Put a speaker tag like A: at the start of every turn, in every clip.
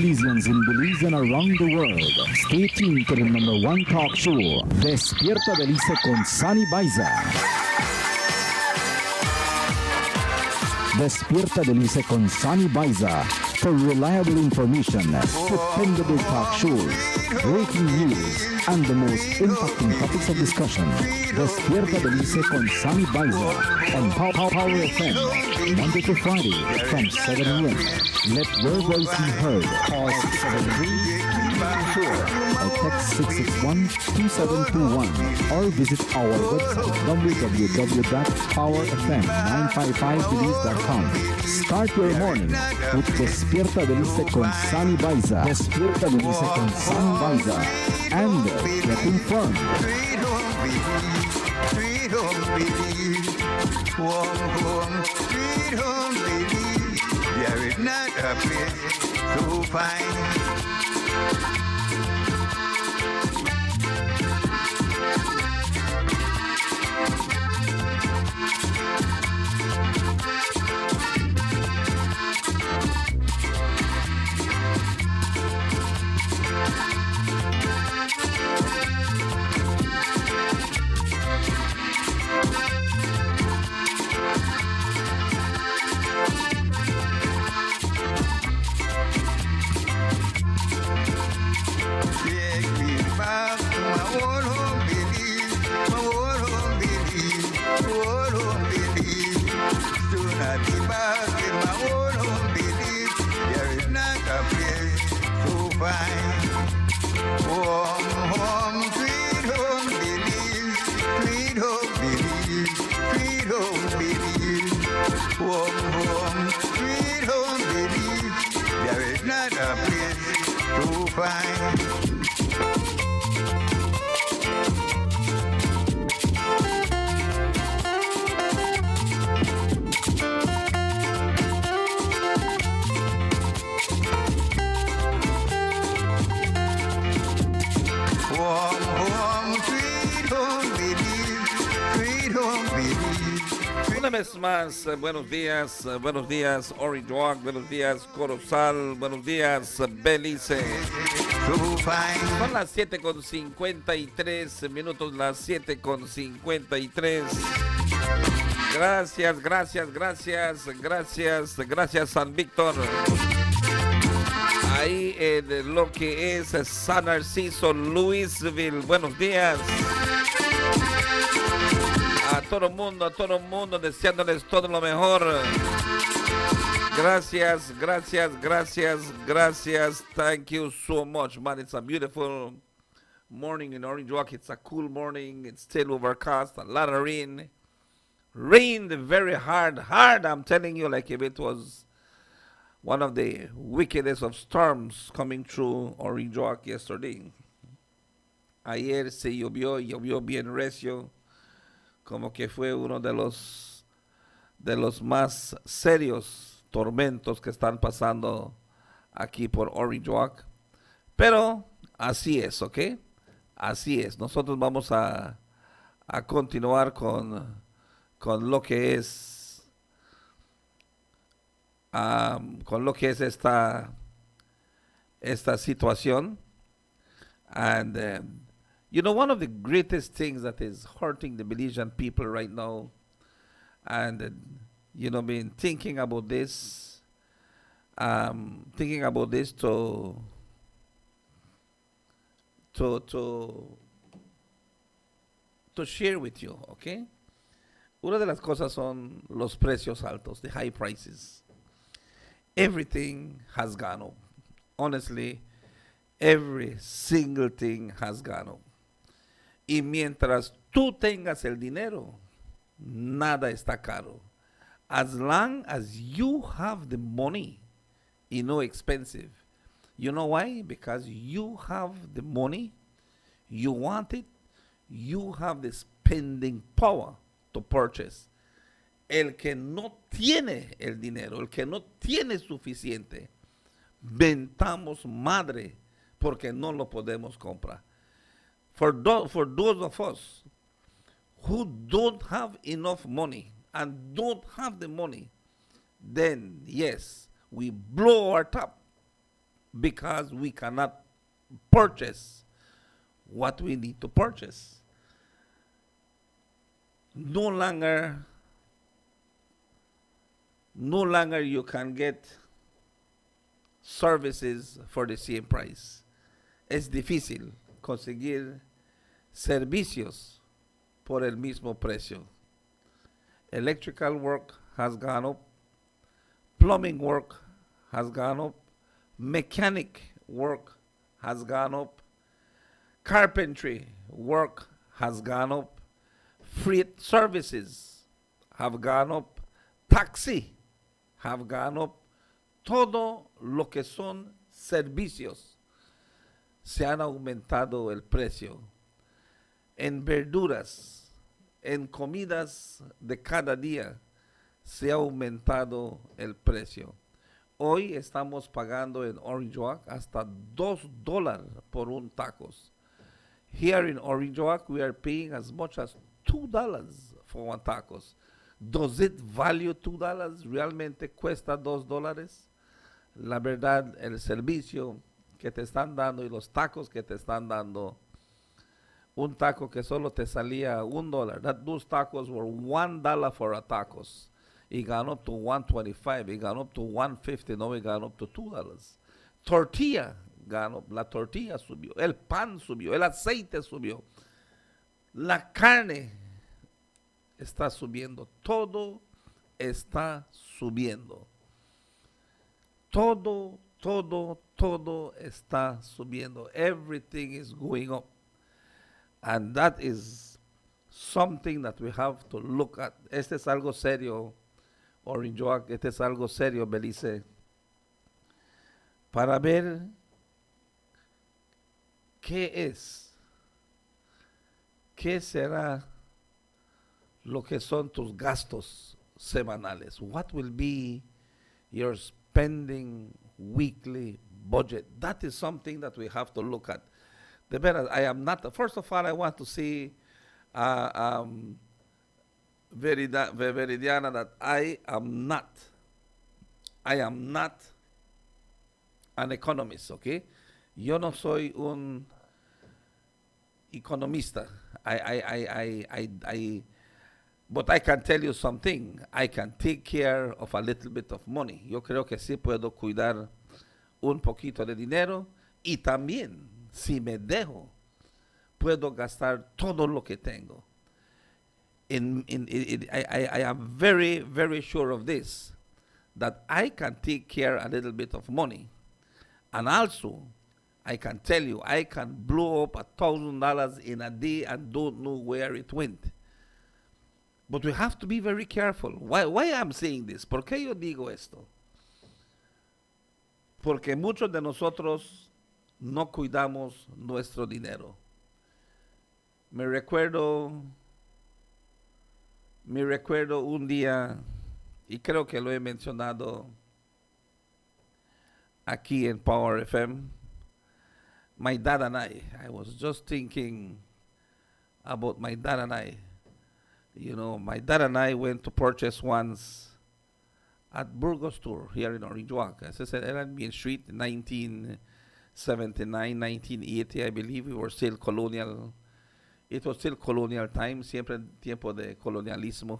A: Belizeans in Belize and around the world. Stay tuned to the #1 talk show, Despierta Belize con Sunny Baiza. Despierta Belize con Sunny Baiza for reliable information, dependable talk shows, breaking news, and the most impacting topics of discussion. Despierta Belize con Sunny Baiza on Power FM, Monday to Friday from 7 a.m. Let your voice be heard. Call 673-4 or text 661-2721 or visit our website www.powerfm955belize.com. Start your morning with Despierta Belize con Sunny Baiza. Despierta Belize con Sunny Baiza. And get informed.
B: Sweet home Belize, warm home, sweet home Belize. There is not a place so fine.
C: Una vez más, buenos días, Orange Walk, buenos días, Corozal, buenos días, Belize. Son las 7:53 las 7:53. Gracias, San Víctor. Ahí en lo que es San Narciso, Louisville, buenos días. A todo el mundo, deseándoles todo lo mejor. Gracias. Thank you so much, man. It's a beautiful morning in Orange Walk. It's a cool morning. It's still overcast, a lot of rain. Rained very hard. I'm telling you, like if it was one of the wickedest of storms coming through Orange Walk yesterday. Ayer se llovió bien recio. Como que fue uno de los más serios tormentos que están pasando aquí por Orange Walk. Pero así es, ¿ok? Así es. Nosotros vamos a continuar con lo que es esta situación. And you know, one of the greatest things that is hurting the Belizean people right now, and been thinking about this to share with you, okay? Una de las cosas son los precios altos, the high prices. Everything has gone up. Honestly, every single thing has gone up. Y mientras tú tengas el dinero, nada está caro. As long as you have the money, expensive. You know why? Because you have the money, you want it, you have the spending power to purchase. El que no tiene el dinero, el que no tiene suficiente, ventamos madre porque no lo podemos comprar. For those of us who don't have enough money and don't have the money, then yes, we blow our top. because we cannot purchase what we need to purchase. No longer you can get services for the same price. Es difícil conseguir servicios por el mismo precio. Electrical work has gone up, plumbing work has gone up, mechanic work has gone up, carpentry work has gone up, freight services have gone up, taxi have gone up. Todo lo que son servicios se han aumentado el precio. En verduras, en comidas de cada día se ha aumentado el precio. Hoy estamos pagando en Orange Walk hasta $2 por un tacos. Here in Orange Walk, we are paying as much as $2 for one tacos. Does it value $2? ¿Realmente cuesta $2? La verdad, el servicio que te están dando y los tacos que te están dando, un taco que solo te salía $1. Those tacos were $1 for a tacos. It got up to $1.25. It got up to $1.50. No, it got up to $2. Tortilla got up. La tortilla subió. El pan subió. El aceite subió. La carne está subiendo. Todo está subiendo. Todo está subiendo. Everything is going up. And that is something that we have to look at. Este es algo serio, Orange Walk. Este es algo serio, Belize. Para ver qué será lo que son tus gastos semanales. What will be your spending weekly budget? That is something that we have to look at. The better, I am not, first of all, I want to see Veridiana, that I am not an economist, okay? Yo no soy un economista. But I can tell you something. I can take care of a little bit of money. Yo creo que sí puedo cuidar un poquito de dinero, y también, si me dejo, puedo gastar todo lo que tengo. I am very, very sure of this, that I can take care a little bit of money. And also, I can tell you, I can blow up $1,000 in a day and don't know where it went. But we have to be very careful. Why I'm saying this? ¿Por qué yo digo esto? Porque muchos de nosotros no cuidamos nuestro dinero. Me recuerdo un día, y creo que lo he mencionado aquí en Power FM, my dad and I was just thinking about my dad and I. You know, my dad and I went to purchase once at Burgos Tour here in Orange Walk. As I said, era Main Street, 1979, 1980, I believe. We were still colonial. It was still colonial time, siempre tiempo de colonialismo.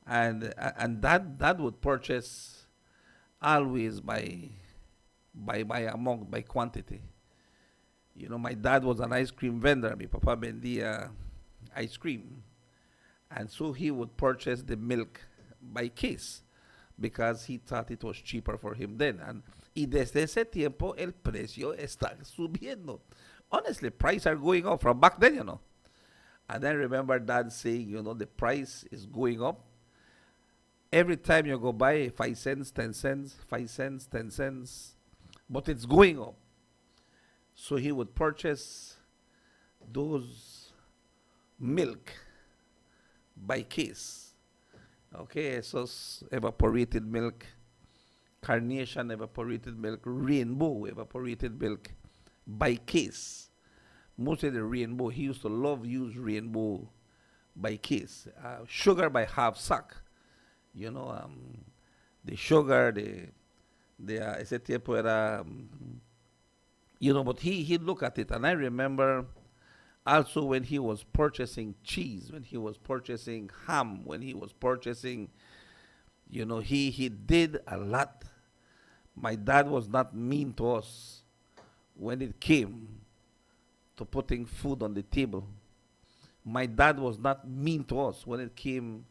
C: And dad would purchase always by amount, by quantity. You know, my dad was an ice cream vendor. Mi papá vendía ice cream. And so he would purchase the milk by case because he thought it was cheaper for him then. Y desde ese tiempo el precio está subiendo. Honestly, prices are going up from back then, you know. And then remember Dad saying, you know, the price is going up. Every time you go by, 5 cents, 10 cents, 5 cents, 10 cents. But it's going up. So he would purchase those milk by case. Okay, esos evaporated milk, Carnation evaporated milk, Rainbow evaporated milk by case. Mostly the Rainbow. He used to use Rainbow by case. Sugar by half sack. You know, the sugar, ese tiempo era, you know, but he looked at it, and I remember also when he was purchasing cheese, when he was purchasing ham, when he was purchasing, you know, he did a lot. My dad was not mean to us when it came to putting food on the table. My dad was not mean to us when it came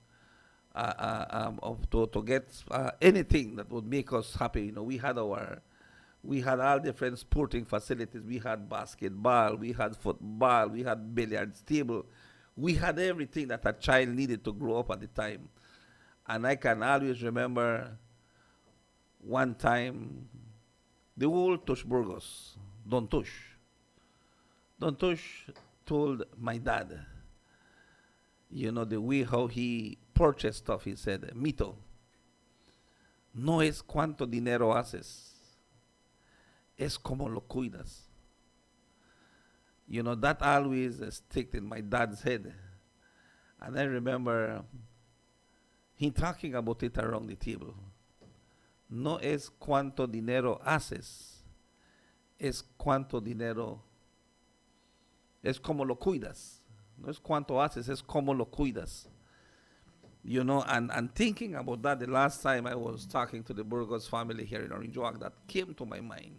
C: to get anything that would make us happy. You know, we had all different sporting facilities. We had basketball, we had football, we had billiards table. We had everything that a child needed to grow up at the time. And I can always remember one time, the old Tush Burgos, Don Tush. Don Tush told my dad, you know, the way how he purchased stuff, he said, Mito, no es cuánto dinero haces, es como lo cuidas. You know, that always sticked in my dad's head. And I remember he talking about it around the table. No es cuánto dinero haces, es cuánto dinero, es como lo cuidas. No es cuánto haces, es como lo cuidas. You know, and thinking about that, the last time I was talking to the Burgos family here in Orange Walk, that came to my mind.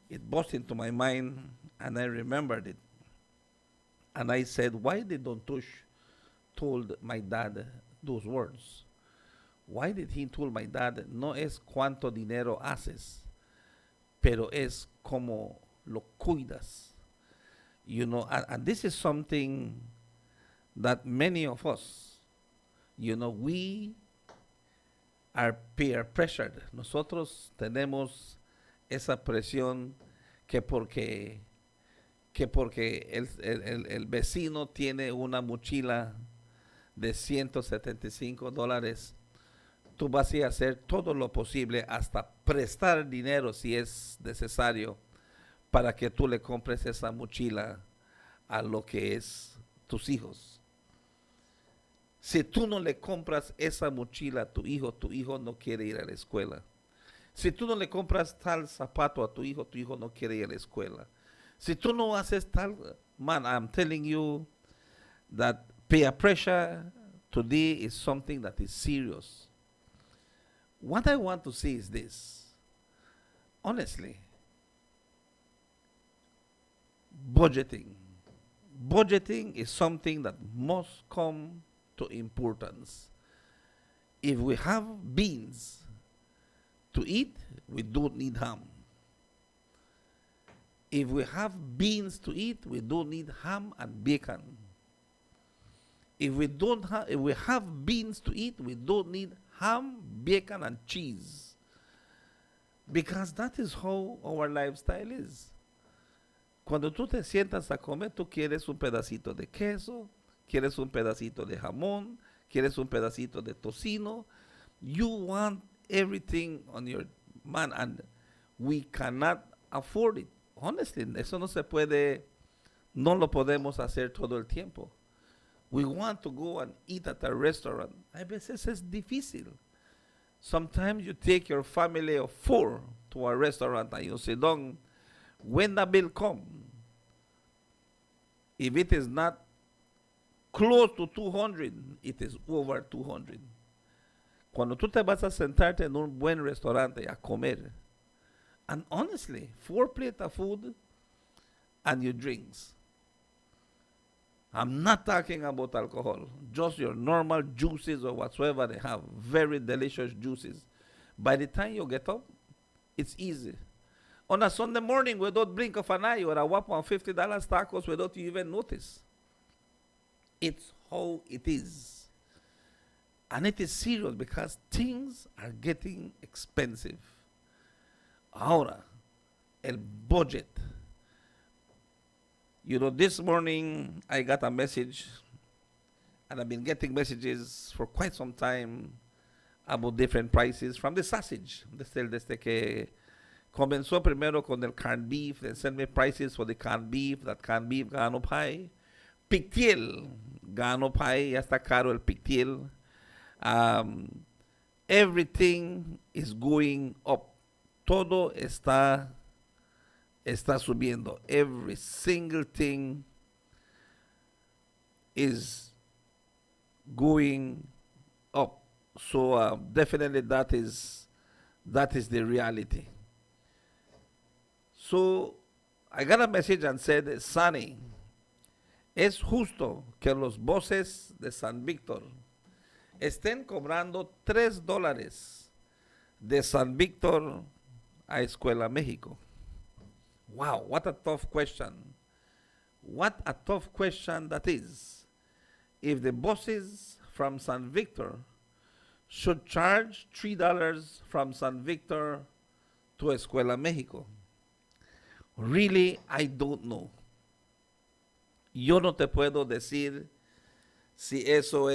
C: It burst into my mind, and I remembered it. And I said, why did Don Tush told my dad those words? Why did he told my dad, no es cuánto dinero haces, pero es como lo cuidas? You know, and this is something that many of us, you know, we are peer pressured. Nosotros tenemos esa presión que porque el vecino tiene una mochila de $175, tú vas a hacer todo lo posible, hasta prestar dinero si es necesario, para que tú le compres esa mochila a lo que es tus hijos. Si tú no le compras esa mochila a tu hijo no quiere ir a la escuela. Si tú no le compras tal zapato a tu hijo no quiere ir a la escuela. Si tú no haces tal, man, I'm telling you that peer pressure today is something that is serious. What I want to say is this. Honestly, budgeting. Budgeting is something that must come to importance. If we have beans to eat, we don't need ham. If we have beans to eat, we don't need ham and bacon. If we have beans to eat, we don't need ham, bacon, and cheese. Because that is how our lifestyle is. Cuando tú te sientas a comer, tú quieres un pedacito de queso, quieres un pedacito de jamón, quieres un pedacito de tocino. You want everything on your man, and we cannot afford it. Honestly, eso no se puede, no lo podemos hacer todo el tiempo. We want to go and eat at a restaurant. A veces es difícil. Sometimes you take your family of 4 to a restaurant and you sit down. When the bill comes, if it is not close to 200, it is over 200. Cuando tú te vas a sentarte en un buen restaurante a comer, and honestly, 4 plates of food and your drinks. I'm not talking about alcohol, just your normal juices or whatsoever they have, very delicious juices. By the time you get up, it's easy. On a Sunday morning, without blink of an eye, or a whop on $50 tacos without you even notice. It's how it is. And it is serious because things are getting expensive. Ahora, el budget. You know, this morning I got a message, and I've been getting messages for quite some time about different prices from the sausage. Desde que comenzó primero con el canned beef, they sent me prices for the canned beef. That canned beef gone up high. Pictiel gone up high, ya está caro el pictiel. Everything is going up. todo está subiendo. Every single thing is going up. So definitely that is the reality. So I got a message and said, Sonny, es justo que los bosses de San Víctor estén cobrando $3 de San Víctor a Escuela México. Wow, what a tough question. What a tough question that is. If the buses from San Victor should charge $3 from San Victor to Escuela México. Really, I don't know. Yo no te puedo decir si eso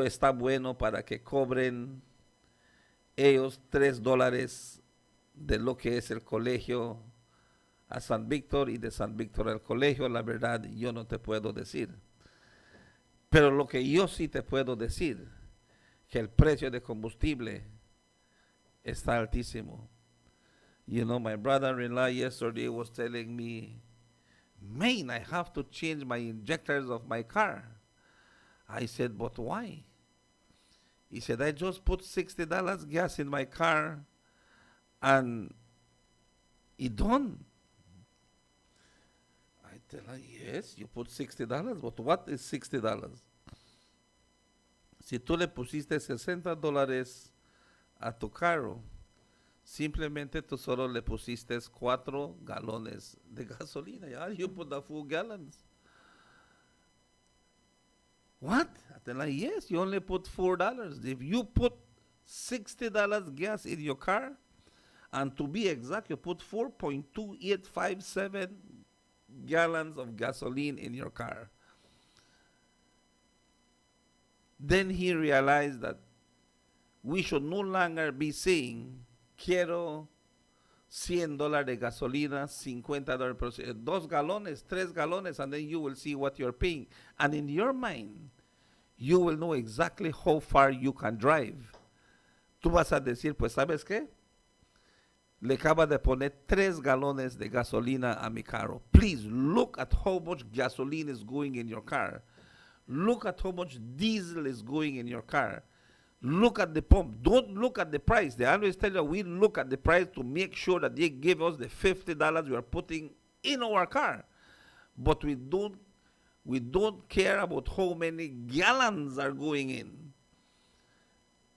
C: está bueno para que cobren ellos $3 de lo que es el colegio a San Víctor y de San Víctor al colegio. La verdad, yo no te puedo decir. Pero lo que yo sí te puedo decir, que el precio de combustible está altísimo. You know, my brother-in-law yesterday was telling me, man, I have to change my injectors of my car. I said, but why? He said, I just put $60 gas in my car and it done. I tell her, yes, you put $60, but what is $60? Si tú le pusiste $60 a tu carro, simplemente tú solo le pusiste 4 galones de gasolina. Yeah, you put the full gallons. What? I tell her, yes, you only put $4. If you put $60 gas in your car, and to be exact, you put 4.2857 gallons of gasoline in your car. Then he realized that we should no longer be saying, quiero $100 de gasolina, $50 per 2 galones, 3 galones, and then you will see what you're paying. And in your mind, you will know exactly how far you can drive. Tú vas a decir, pues, ¿sabes qué? Le acaba de poner 3 galones de gasolina a mi carro. Please look at how much gasoline is going in your car. Look at how much diesel is going in your car. Look at the pump. Don't look at the price. They always tell you we look at the price to make sure that they give us the $50 we are putting in our car. But we don't care about how many gallons are going in.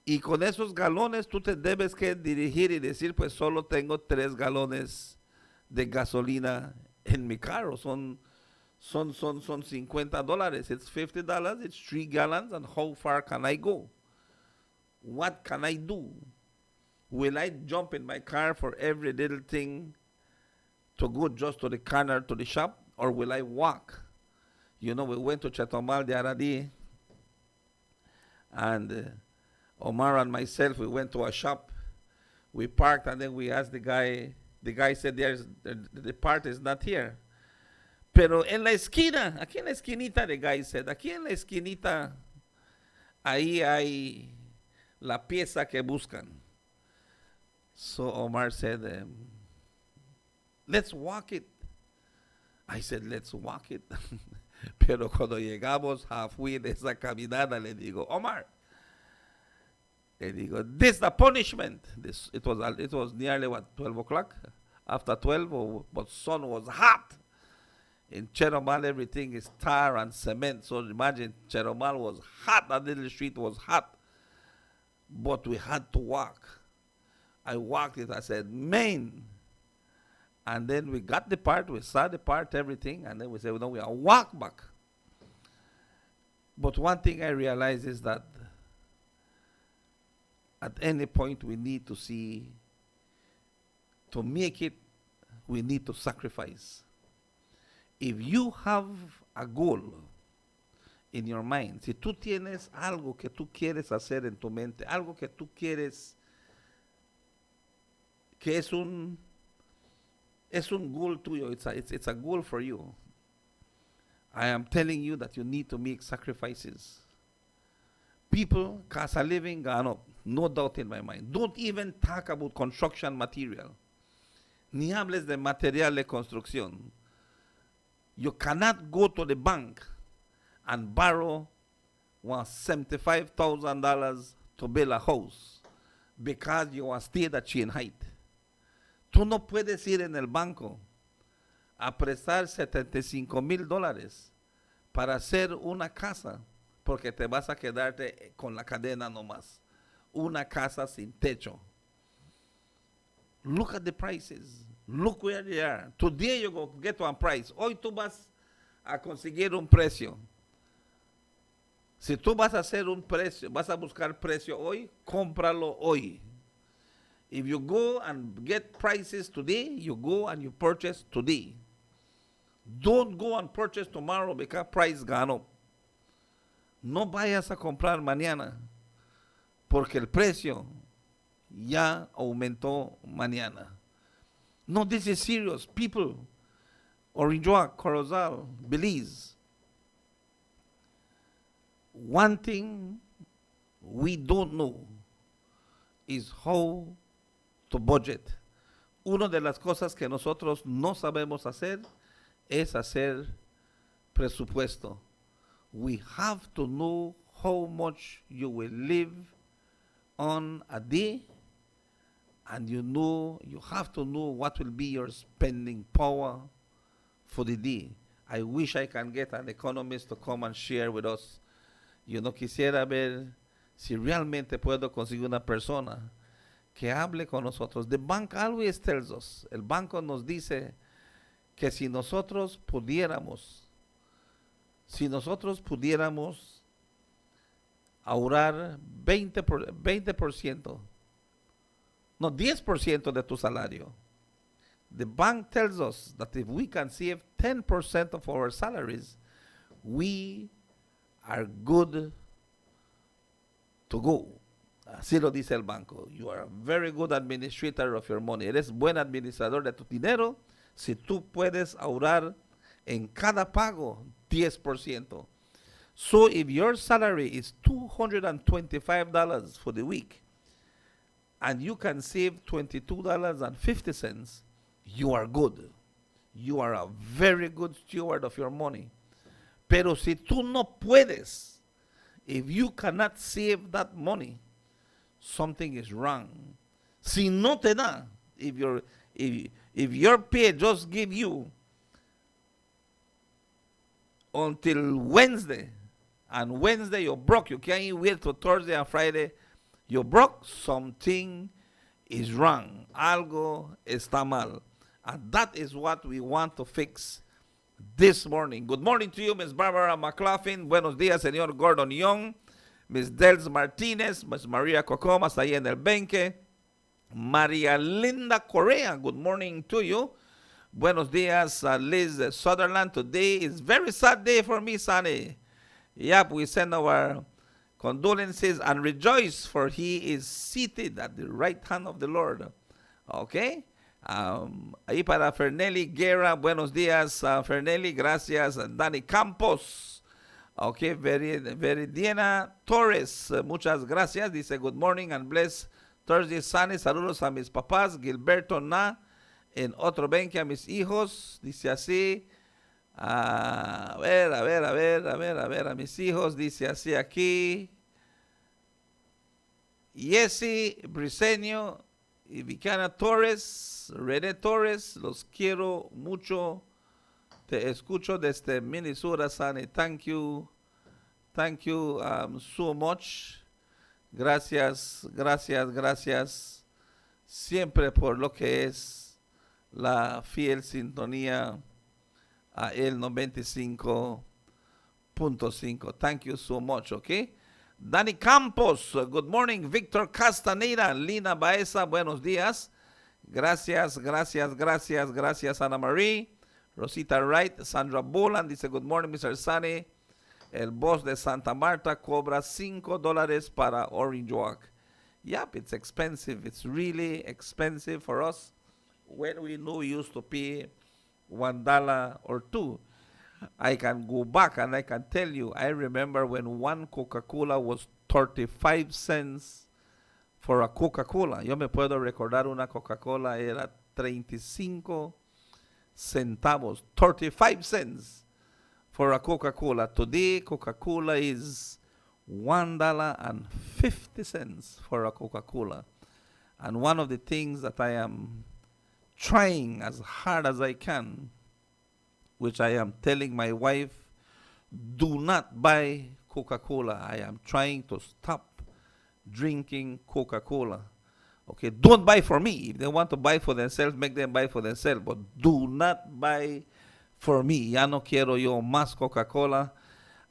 C: Y con esos galones tú te debes que dirigir y decir, pues solo tengo 3 galones de gasolina en mi carro. Son $50. It's $50. It's 3 gallons. And how far can I go? What can I do? Will I jump in my car for every little thing to go just to the corner to the shop? Or will I walk? You know, we went to Chetomal the other day. And Omar and myself, we went to a shop. We parked and then we asked the guy. The guy said, the part is not here. Pero en la esquina, aquí en la esquinita, the guy said, aquí en la esquinita, ahí hay la pieza que buscan. So Omar said, let's walk it. I said, let's walk it. Pero cuando llegamos halfway de esa caminada, le digo, Omar, le digo, this is the punishment. It was nearly, 12 o'clock? After 12, but sun was hot. In Cheromal, everything is tar and cement. So imagine, Cheromal was hot. That little street was hot. But we had to walk. I walked it. I said, man. And then we got the part. We saw the part, everything. And then we said, well, no, we are walk back. But one thing I realized is that at any point we need to see, to make it, we need to sacrifice. If you have a goal in your mind, si tú tienes algo que tú quieres hacer en tu mente, algo que tú quieres, que es un goal tuyo, it's a goal for you, I am telling you that you need to make sacrifices. People, cost of living gone up. No doubt in my mind. Don't even talk about construction material. Ni hables de material de construcción. You cannot go to the bank and borrow $75,000 to build a house because you are still at chin height. Tú no puedes ir en el banco a prestar $75,000 para hacer una casa porque te vas a quedarte con la cadena nomás. Una casa sin techo. Look at the prices. Look where they are. Today you go get one price. Hoy tú vas a conseguir un precio. Si tú vas a hacer un precio, vas a buscar precio hoy, cómpralo hoy. If you go and get prices today, you go and you purchase today. Don't go and purchase tomorrow because price gone up. No vayas a comprar mañana porque el precio ya aumentó mañana. No, this is serious. People, Orinjoa, Corozal, Belize. One thing we don't know is how to budget. Una de las cosas que nosotros no sabemos hacer es hacer presupuesto. We have to know how much you will live on a day, and you have to know what will be your spending power for the day. I wish I can get an economist to come and share with us. Yo no quisiera ver si realmente puedo conseguir una persona que hable con nosotros. The bank always tells us, el banco nos dice que si nosotros pudiéramos ahorrar 20%, no, 10% de tu salario. The bank tells us that if we can save 10% of our salaries, we are good to go. Así lo dice el banco. You are a very good administrator of your money. Eres buen administrador de tu dinero si tú puedes ahorrar en cada pago 10%. So if your salary is $225 for the week and you can save $22.50, you are good. You are a very good steward of your money. Pero si tú no puedes, if you cannot save that money, something is wrong. Si no te da, if your pay just give you until Wednesday, and Wednesday you're broke, you can't wait till Thursday and Friday, you're broke, something is wrong. Algo está mal. And that is what we want to fix this morning. Good morning to you, Miss Barbara McLaughlin. Buenos días, señor Gordon Young. Miss Dels Martinez, Miss Maria Cocoma, está ahí en el benque. Maria Linda Correa, good morning to you. Buenos días, Liz Sutherland. Today is very sad day for me, Sonny. Yep, we send our condolences and rejoice, for he is seated at the right hand of the Lord. Okay? Ahí para Fernelli Guerra, buenos días, Fernelli, gracias. Dani Campos, okay, Veridiana Torres, muchas gracias. Dice, good morning and bless Thursday, Sunny. Saludos a mis papás, Gilberto Na, en otro benque a mis hijos. Dice así, a ver, a mis hijos. Dice así aquí, Yesi Briseño y Vicana Torres, René Torres, los quiero mucho. Te escucho desde Minnesota, Sunny. Thank you so much. Gracias siempre por lo que es la fiel sintonía a el 95.5. Thank you so much, okay? Dani Campos, good morning. Victor Castaneda, Lina Baeza, buenos días. Gracias, Ana Marie. Rosita Wright, Sandra Boland dice, good morning, Mr. Sunny. El boss de Santa Marta cobra $5 para Orange Walk. Yep, it's expensive. It's really expensive for us when we know we used to pay $1 or $2. I can go back and I can tell you, I remember when one Coca-Cola was 35 cents for a Coca-Cola. Yo me puedo recordar una Coca-Cola era 35 centavos, 35 cents for a Coca-Cola. Today, Coca-Cola is $1.50 for a Coca-Cola. And one of the things that I am trying as hard as I can, which I am telling my wife, do not buy Coca-Cola. I am trying to stop drinking Coca-Cola. Okay, don't buy for me. If they want to buy for themselves, make them buy for themselves. But do not buy for me. Ya no quiero yo más Coca-Cola.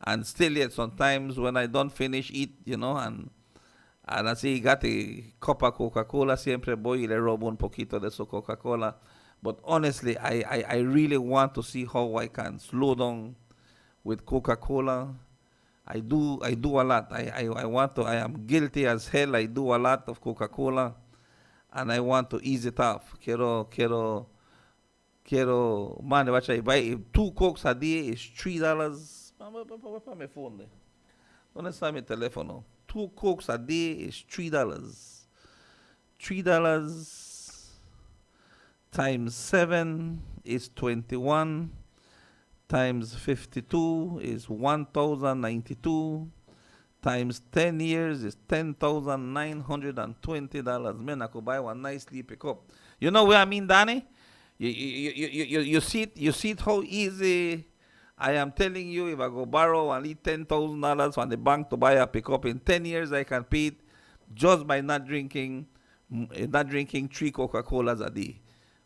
C: And still yet sometimes when I don't finish eat, and así got a cup of Coca-Cola, siempre voy y le robo un poquito de su Coca-Cola. But honestly, I really want to see how I can slow down with Coca-Cola. I do a lot. I am guilty as hell. I do a lot of Coca-Cola, and I want to ease it off. Quiero, man, watch I buy 2 Cokes a day is $3. Me phone. ¿Dónde está mi teléfono? 2 Cokes a day is $3. $3 times 7 is 21. Times 52 is 1,092. Times 10 years is $10,920. Man, I could buy one nice sleepy cup. You know what I mean, Danny? You see it how easy I am telling you. If I go borrow and need $10,000 from the bank to buy a pickup in 10 years, I can pay it just by not drinking 3 Coca-Colas a day.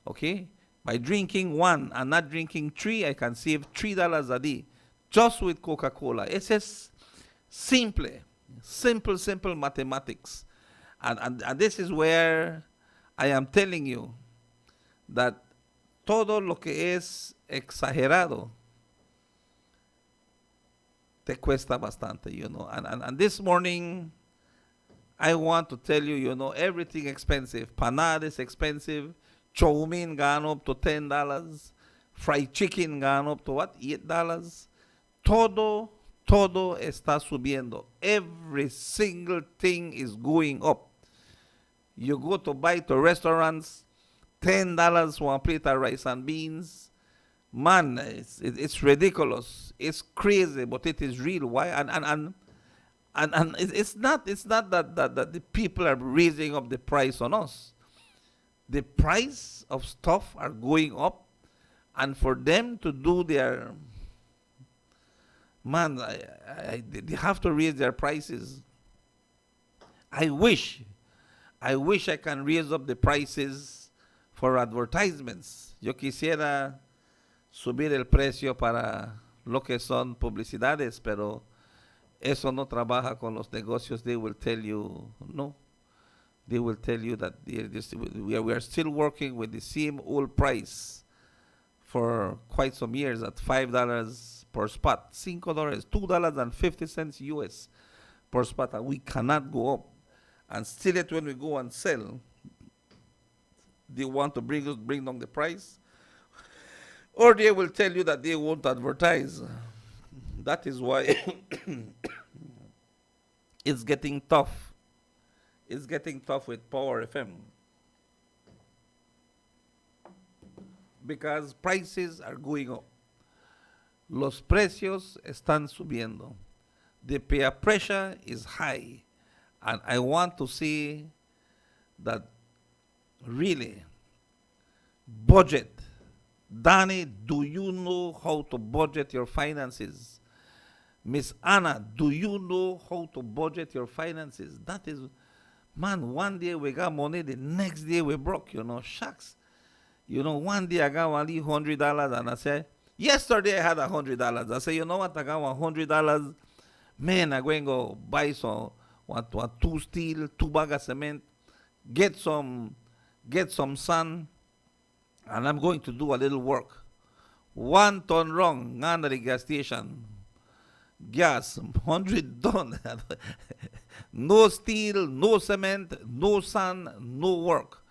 C: Okay? By drinking 1 and not drinking 3, I can save $3 a day just with Coca-Cola. It's just simple mathematics. And this is where I am telling you that todo lo que es exagerado te cuesta bastante, And this morning, I want to tell you, everything expensive. Panada is expensive. Chow mein gone up to $10. Fried chicken gone up to what? $8. Todo está subiendo. Every single thing is going up. You go to buy to restaurants, $10 for a plate of rice and beans. Man, it's ridiculous. It's crazy, but it is real. Why? And it's not that the people are raising up the price on us. The price of stuff are going up, and for them to do their, they have to raise their prices. I wish I can raise up the prices for advertisements. Yo quisiera subir el precio para lo que son publicidades, pero eso no trabaja con los negocios. They will tell you no. They will tell you that we are still working with the same old price for quite some years at $5 per spot, $5, $2.50 US per spot, and we cannot go up. And still yet when we go and sell, they want to bring down the price, or they will tell you that they won't advertise. That is why it's getting tough. It's getting tough with Power FM because prices are going up. Los precios están subiendo. The peer pressure is high. And I want to see that really budget. Danny, do you know how to budget your finances? Miss Anna, do you know how to budget your finances? That is... Man, one day we got money, the next day we broke, shucks. One day I got only $100 and I said, yesterday I had $100. I said, you know what, I got $100. Man, I'm going to go buy some, 2 steel, 2 bag of cement, get some sun, and I'm going to do a little work. 1 ton wrong, under the gas station. Gas, 100 done. No steel, no cement, no sun, no work.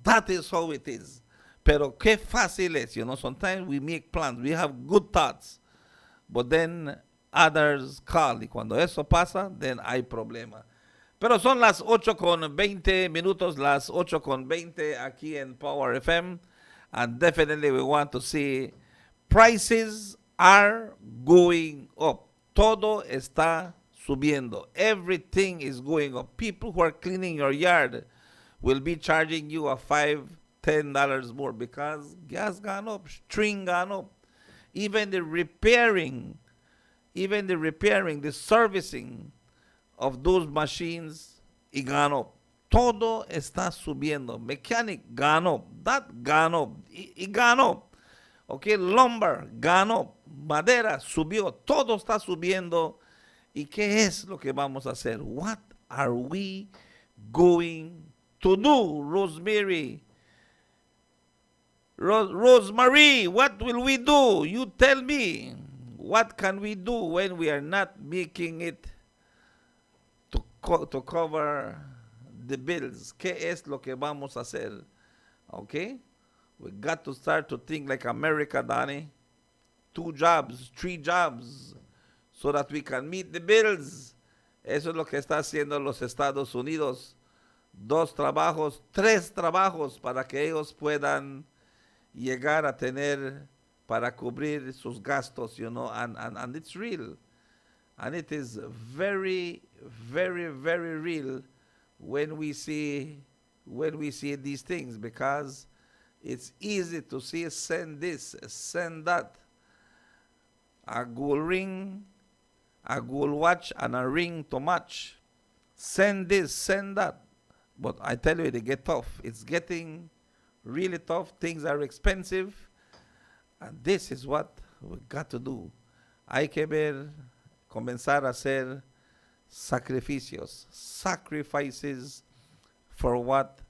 C: That is how it is. Pero qué fácil es, sometimes we make plans, we have good thoughts, but then others call, y cuando eso pasa, then hay problema. Pero son las 8:20, las 8:20 aquí en Power FM. And definitely we want to see prices are going up. Todo está subiendo. Everything is going up. People who are cleaning your yard will be charging you a $5-10 more because gas gone up, string gone up. Even the repairing, the servicing of those machines, it gone up. Todo está subiendo. Mechanic gone up. That gone up. It gone up. Okay, lumber gone up. Madera subió. Todo está subiendo. ¿Y qué es lo que vamos a hacer? What are we going to do, Rosemary? Rosemary, what will we do? You tell me. What can we do when we are not making it to cover the bills? ¿Qué es lo que vamos a hacer? Okay? We got to start to think like America, Donnie. 2 jobs, 3 jobs, so that we can meet the bills. Eso es lo que está haciendo los Estados Unidos. 2 trabajos, 3 trabajos para que ellos puedan llegar a tener para cubrir sus gastos, you know, and it's real. And it is very, very, very real when we see these things, because it's easy to see send this, send that. A gold ring, a gold watch, and a ring to match. Send this, send that. But I tell you, they get tough. It's getting really tough. Things are expensive. And this is what we got to do. Hay que comenzar a hacer sacrificios. Sacrifices for what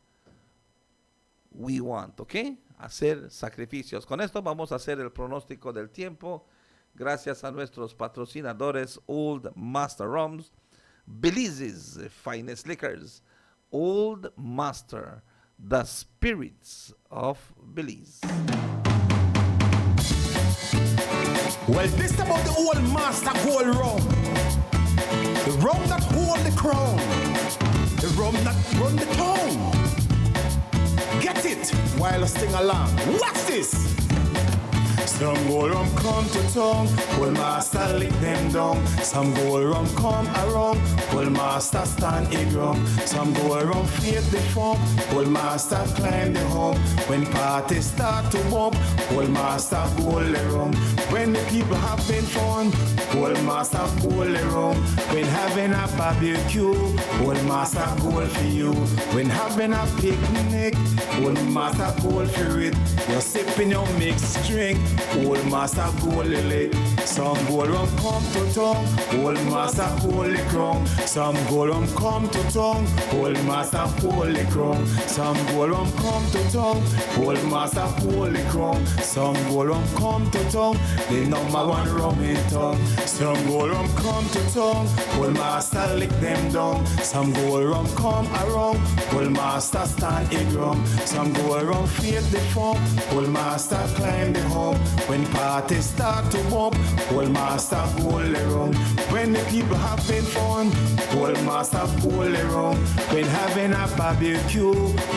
C: we want, ¿ok? Hacer sacrificios. Con esto vamos a hacer el pronóstico del tiempo. Gracias a nuestros patrocinadores, Old Master Rums, Belize's finest liquors, Old Master, the spirits of Belize.
D: Well, this about the Old Master Gold Rum. The rum that hold the crown. The rum that run the town. Get it while I sing along. Watch this. Some gold rum come to town, Old Master lick them down. Some gold rum come around, Old Master stand in rum. Some gold rum fade the form, Old Master climb the home. When parties start to bump, Old Master gold the rum. When the people having fun, Old Master gold the rum. When having a barbecue, Old Master gold for you. When having a picnic, Old Master gold for it. You're sipping your mixed drink, Old Master gold lily. Some gold rum come to town, Old Master gold the crown. Some gold rum come to town, Old Master gold the crown. Some gold rum come to town, Old Master gold the crown. Some gold rum come to town, the #1 rum in town. Some gold rum come to town, Old Master lick them down. Some gold rum come around, Old Master stand in rum. Some gold rum fade the form, Old Master climb the home. When parties start to bump, Old Master gold the rum. When the people having fun, Old Master gold the rum. When having a barbecue,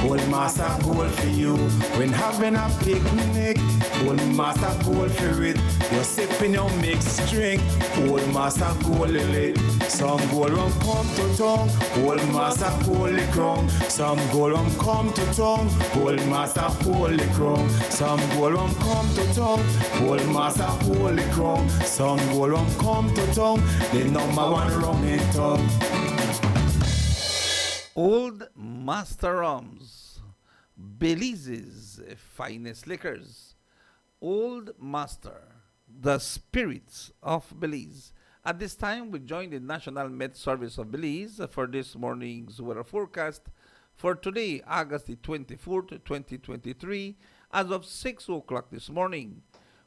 D: Old Master gold for you. When having a picnic, Old Master gold for it. You're sipping your mixed drink, Old Master gold lily. Some gold rum come to town, Old Master gold the crown. Some gold rum come to town, Old Master gold the crown. Some gold rum come to town, Old Master gold the crown. Some gold rum come to town, the #1 rum in town.
C: Old Master Rums, Belize's finest liquors. Old Master, the spirits of Belize. At this time, we join the National Met Service of Belize for this morning's weather forecast for today, August the 24th, 2023, as of 6 o'clock this morning.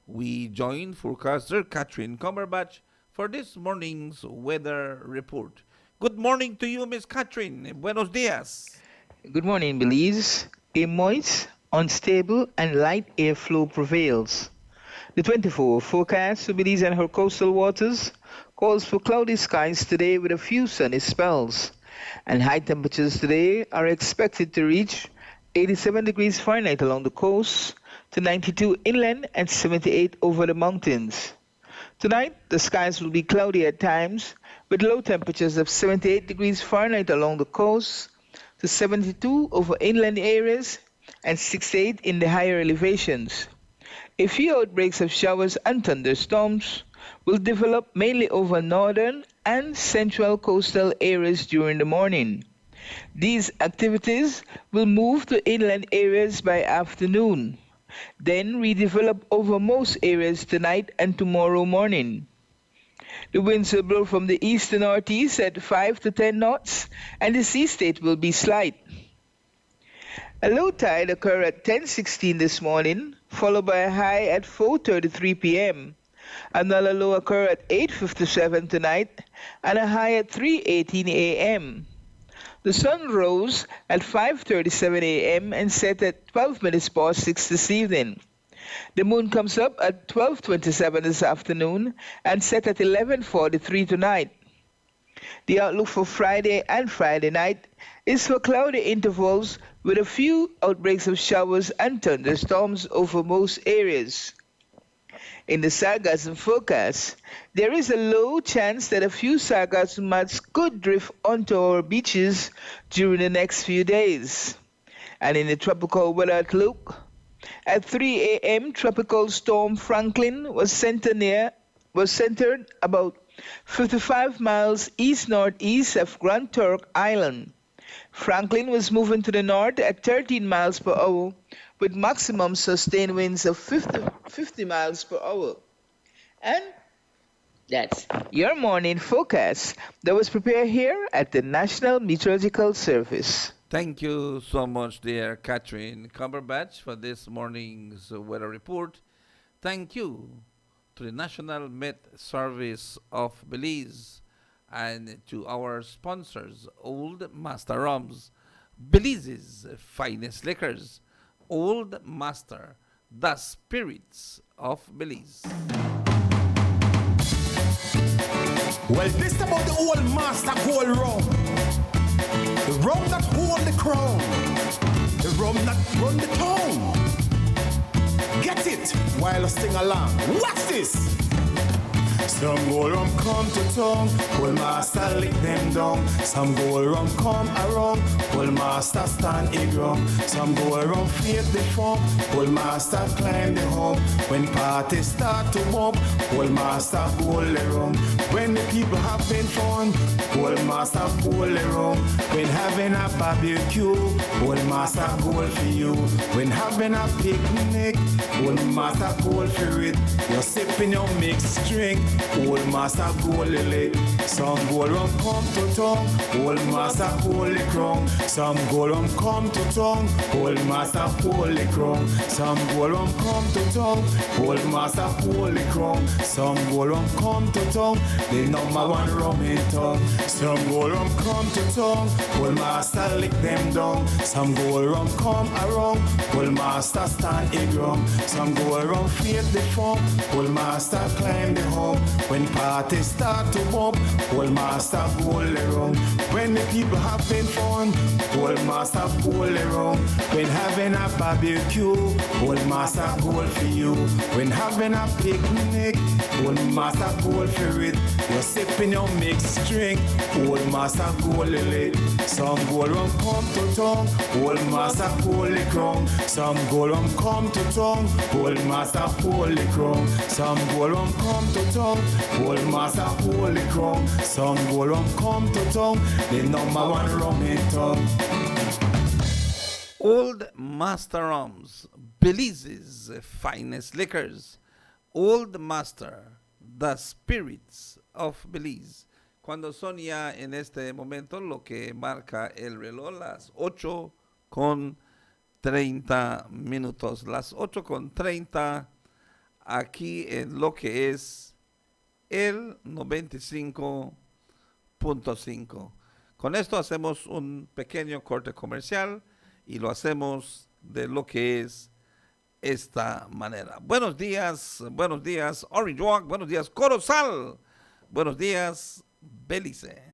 C: We join forecaster Catherine Cumberbatch for this morning's weather report. Good morning to you, Miss Catherine. Buenos dias.
E: Good morning, Belize. A moist, unstable, and light airflow prevails. The 24-hour forecast for Belize and her coastal waters calls for cloudy skies today with a few sunny spells. And high temperatures today are expected to reach 87 degrees Fahrenheit along the coast, to 92 inland and 78 over the mountains. Tonight, the skies will be cloudy at times, with low temperatures of 78 degrees Fahrenheit along the coast, to 72 over inland areas, and 68 in the higher elevations. A few outbreaks of showers and thunderstorms will develop mainly over northern and central coastal areas during the morning. These activities will move to inland areas by afternoon, then redevelop over most areas tonight and tomorrow morning. The winds will blow from the east to northeast at 5 to 10 knots, and the sea state will be slight. A low tide occurred at 10:16 this morning, followed by a high at 4:33 p.m. Another low occurred at 8:57 tonight, and a high at 3:18 a.m. The sun rose at 5:37 a.m. and set at 12 minutes past 6 this evening. The moon comes up at 12:27 this afternoon and set at 11:43 tonight. The outlook for Friday and Friday night is for cloudy intervals with a few outbreaks of showers and thunderstorms over most areas. In the sargassum forecast, there is a low chance that a few sargassum mats could drift onto our beaches during the next few days. And in the tropical weather outlook, at 3 a.m., Tropical Storm Franklin was centered about 55 miles east-northeast of Grand Turk Island. Franklin was moving to the north at 13 miles per hour with maximum sustained winds of 50 miles per hour. And that's your morning forecast that was prepared here at the National Meteorological Service.
C: Thank you so much, dear Catherine Cumberbatch, for this morning's weather report. Thank you to the National Met Service of Belize and to our sponsors, Old Master Rums, Belize's finest liquors, Old Master, the spirits of Belize.
D: Well, this about the Old Master Gold Rum. The rum that hold the crown. The rum that run the town. Get it while I sing along. Watch this. Some gold rum come to town, Old Master lick them down. Some gold rum come around, Old Master stand a drum. Some gold rum fade the form, Old Master climb the hump. When parties start to bump, Old Master hold the rum. When the people having fun, Old Master hold the rum. When having a barbecue, Old Master gold for you. When having a picnic, Old Master gold for it. You're sipping your mixed drink, Old Master gold lily. Some gold rum come to town, Old Master holy crown. Some gold rum come to town, Old Master holy crown. Some gold rum come to town, Old Master holy crown. Some gold rum come to town, the number one rum in town. Some gold rum come to town, Old Master lick them down. Some gold rum come around, Old Master stand a drum. Some gold rum fade the form, Old Master climb the hump. When parties start to bump, Old Master hold the rum. When the people having fun, Old Master hold the rum. When having a barbecue, Old Master gold for you. When having a picnic, Old Master gold for it. You're sipping your mixed drink, Old Master gold lily. Some gold rum come to town, Old Master hold the crown. Some gold rum come to town, Old Master hold the crown. Some gold rum come to town, Old Master hold the crown. Some gold rum come to town, the number one rum in town.
C: Old Master Rums, Belize's finest liquors. Old Master, the spirits of Belize. Cuando son ya en este momento lo que marca el reloj, las 8:30. Las 8:30 aquí en lo que es el 95.5. Con esto hacemos un pequeño corte comercial y lo hacemos de lo que es esta manera. Buenos días Orange Walk, buenos días Corozal, buenos días Belice.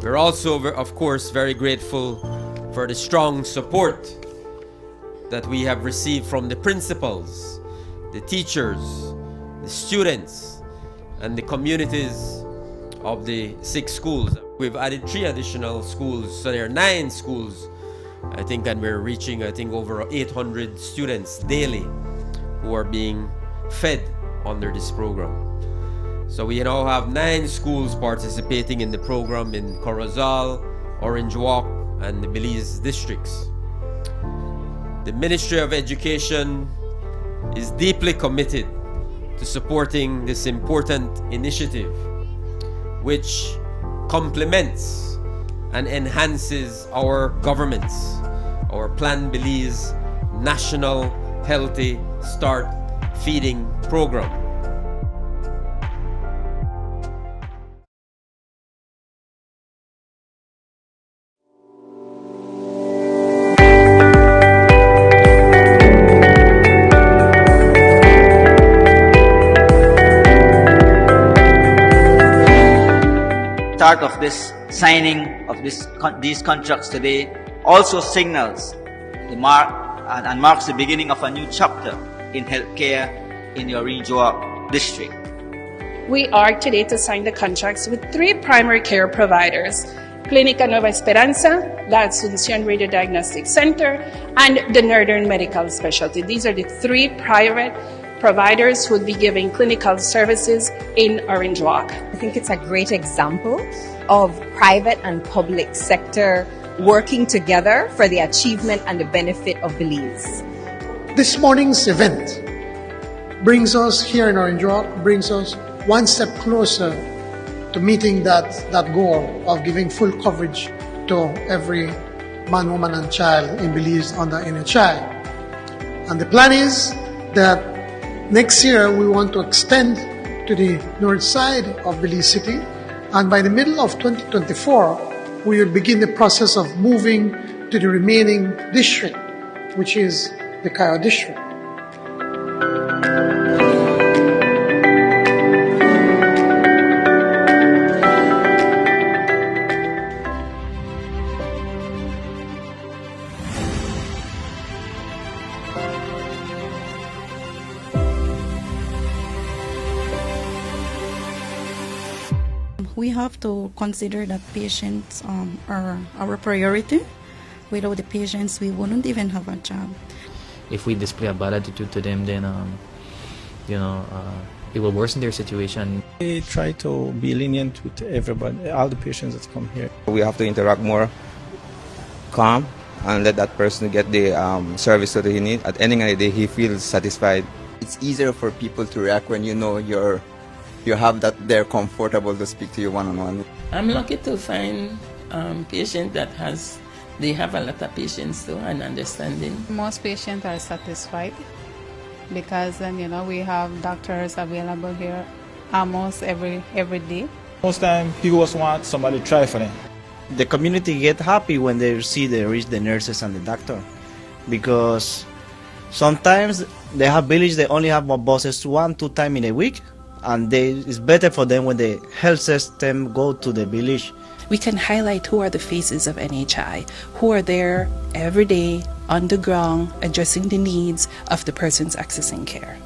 F: We're also, of course, very grateful for the strong support that we have received from the principals, the teachers, the students, and the communities of the 6 schools. We've added 3 additional schools, so there are 9 schools, I think, and we're reaching, I think, over 800 students daily who are being fed under this program. So we now have 9 schools participating in the program in Corozal, Orange Walk, and the Belize districts. The Ministry of Education is deeply committed to supporting this important initiative, which complements and enhances our government's, our Plan Belize National Healthy Start Feeding Program.
G: Start of this signing of these contracts today also signals the marks the beginning of a new chapter in healthcare in the Orange Walk district.
H: We are today to sign the contracts with 3 primary care providers: Clínica Nueva Esperanza, La Asunción Radiodiagnostic Center, and the Northern Medical Specialty. These are the 3 private providers who will be giving clinical services in Orange Walk.
I: I think it's a great example of private and public sector working together for the achievement and the benefit of Belize.
J: This morning's event brings us here in Orange Walk, brings us one step closer to meeting that goal of giving full coverage to every man, woman, and child in Belize under NHI. And the plan is that next year we want to extend to the north side of Belize City, and by the middle of 2024 we will begin the process of moving to the remaining district, which is the Cayo district.
K: We have to consider that patients are our priority. Without the patients, we wouldn't even have a job.
L: If we display a bad attitude to them, then it will worsen their situation.
M: We try to be lenient with everybody, all the patients that come here.
N: We have to interact more calm and let that person get the service that he needs. At the end of the day, he feels satisfied.
O: It's easier for people to react when you know you have that they're comfortable to speak to you one-on-one.
P: I'm lucky to find patients that they have a lot of patience too and understanding.
Q: Most patients are satisfied because we have doctors available here almost every day.
M: Most time people just want somebody to try for them.
R: The community get happy when they reach the nurses and the doctor, because sometimes they have village, they only have buses 1-2 times in a week, and it's better for them when the health system go to the village.
S: We can highlight who are the faces of NHI, who are there every day on the ground addressing the needs of the persons accessing care.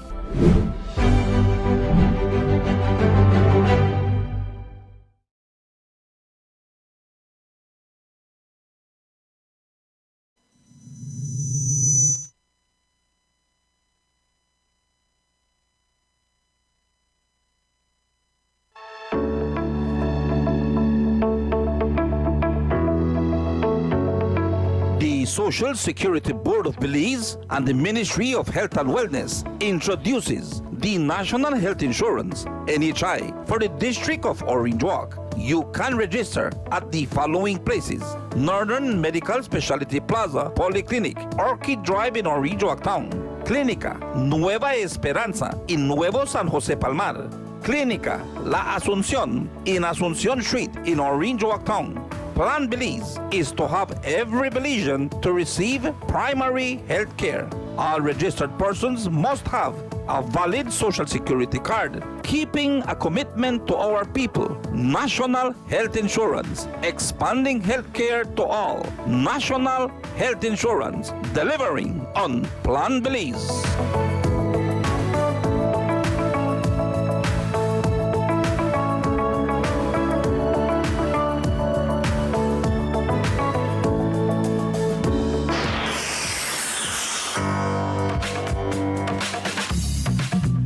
C: The Social Security Board of Belize and the Ministry of Health and Wellness introduces the National Health Insurance, NHI, for the District of Orange Walk. You can register at the following places: Northern Medical Specialty Plaza, Polyclinic, Orchid Drive in Orange Walk Town, Clínica Nueva Esperanza in Nuevo San Jose Palmar, Clínica La Asunción in Asunción Street in Orange Walk Town, Plan Belize is to have every Belizean to receive primary health care. All registered persons must have a valid social security card, keeping a commitment to our people, national health insurance, expanding health care to all, national health insurance, delivering on Plan Belize.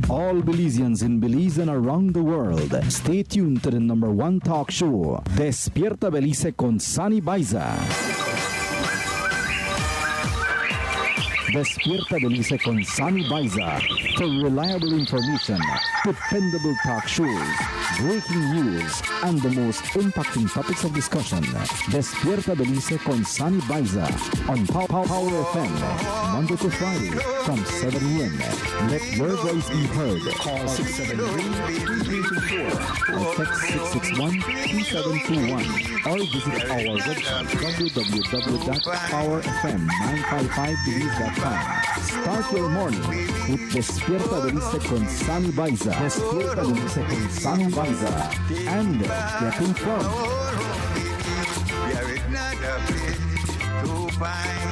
A: All Belizeans in Belize and around the world, stay tuned to the #1 talk show, Despierta Belize con Sunny Baiza. Despierta Belize con Sunny Baiza for reliable information, dependable talk shows, breaking news, and the most impacting topics of discussion. Despierta Belize con Sunny Baiza on Power FM, Monday to Friday from 7 a.m. Let your voice be heard. Call 673-2324 or text 661-2721 or visit our website www.powerfm955belize.com. Start your morning with Despierta Belize con Sunny Baiza. Despierta Belize con Sunny Baiza. And get informed.
B: There is not a place to find.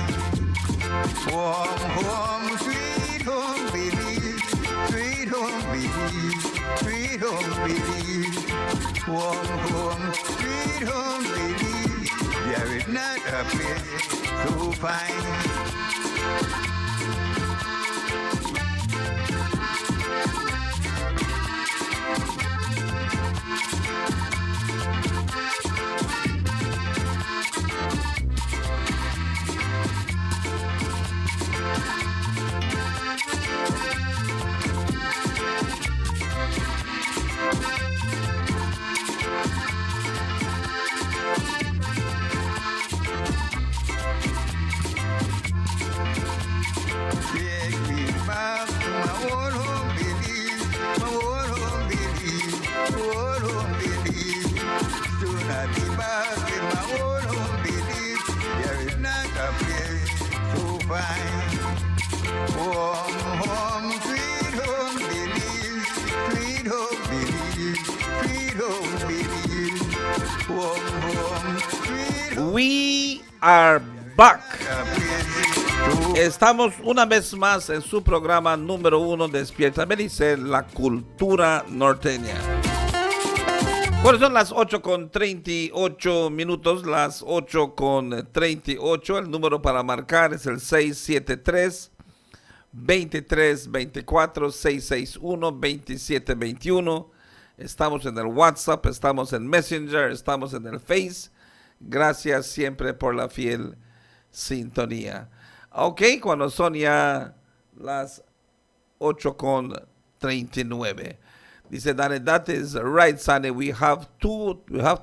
B: Warm home, sweet home, Belize. Sweet home, Belize. Sweet home, Belize. Warm home, sweet home, Belize. There is not a place to find. Take me back to my old home, Belize. My old home, Belize. Old home, Belize. Soon I'll be back in my old home, Belize. There is not a place to find. Warm home, sweet home, Belize. Sweet home, Belize. Sweet home, Belize. Warm home, sweet home.
C: We are back. Estamos una vez más en su programa número 1, Despierta Belice, la cultura norteña. Bueno, son las 8:38, las 8:38. El número para marcar es el 673-2324, 661-2721. Estamos en el WhatsApp, estamos en Messenger, estamos en el Face. Gracias siempre por la fiel sintonía. Ok, cuando son ya las 8:39. Dice Danny, that is right, Sonny. We have to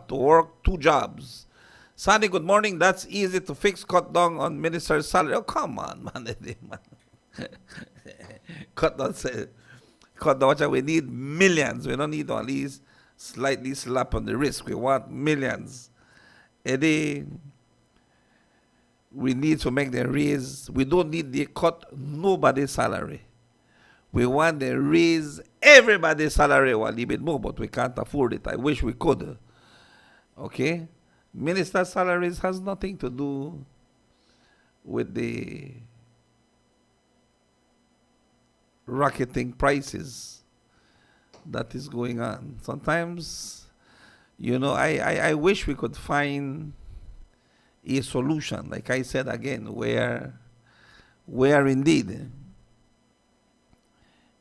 C: work 2 jobs. Sonny, good morning. That's easy to fix. Cut down on minister's salary. Oh, come on, man. Cut down. We need millions. We don't need at least slightly slap on the wrist. We want millions. Eddie, we need to make them raise. We don't need to cut nobody's salary. We want to raise everybody's salary a little bit more, but we can't afford it. I wish we could. Okay? Minister salaries has nothing to do with the rocketing prices that is going on. Sometimes, I wish we could find a solution, like I said again, where indeed,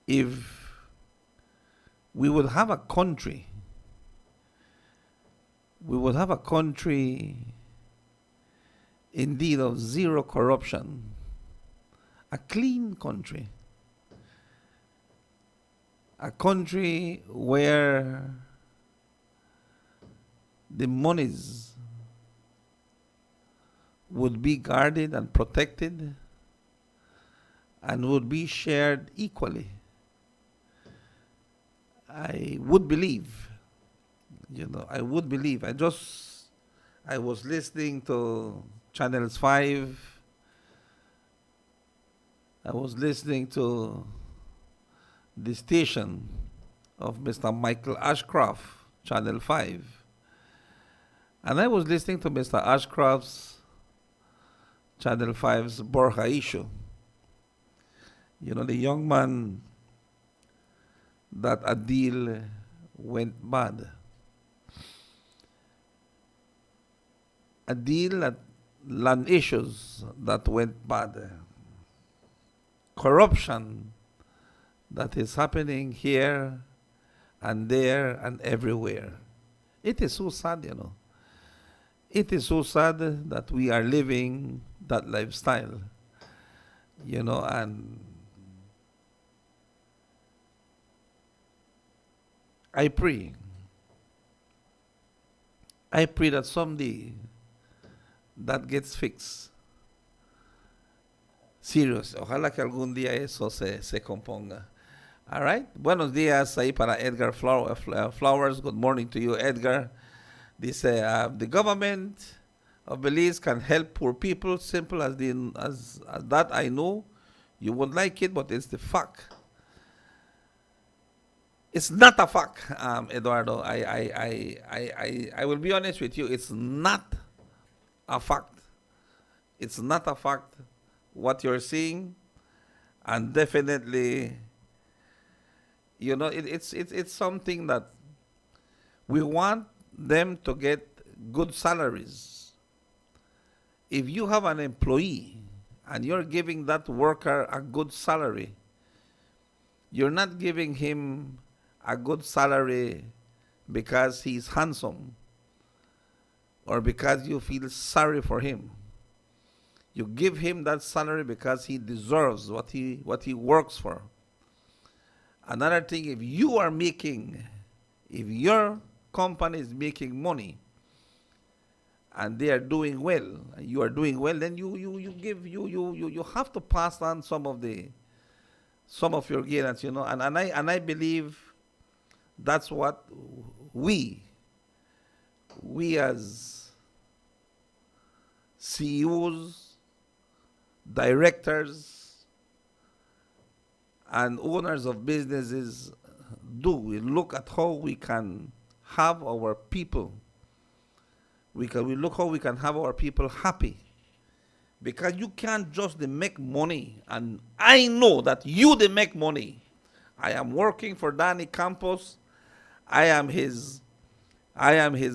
C: if we would have a country, indeed of zero corruption, a clean country, a country where the monies would be guarded and protected and would be shared equally. I would believe. I I was listening to Channels 5. I was listening to the station of Mr. Michael Ashcroft, Channel 5. And I was listening to Mr. Ashcroft's Channel 5's Borja issue. You know, the young man that a deal went bad. A deal at land issues that went bad. Corruption that is happening here and there and everywhere. It is so sad, you know. It is so sad that we are living that lifestyle, you know, and I pray that someday that gets fixed. Serious. Ojalá que algún día eso se componga. All right. Buenos días ahí para Edgar Flowers. Good morning to you, Edgar. Dice, the government of Belize can help poor people. Simple as that. I know you won't like it, but it's the fact. It's not a fact, Eduardo. I will be honest with you. It's not a fact. It's not a fact what you're seeing, and definitely, you know, it's something that we want them to get good salaries. If you have an employee and you're giving that worker a good salary, you're not giving him a good salary because he's handsome or because you feel sorry for him. You give him that salary because he deserves what he works for. Another thing, if your company is making money and they are doing well, and you are doing well, then you have to pass on some of your gains, you know. And I believe that's what we as CEOs, directors, and owners of businesses do. We look at how we can have our people. We look how we can have our people happy. Because you can't just make money, and I know that you make money. I am working for Danny Campos. I am his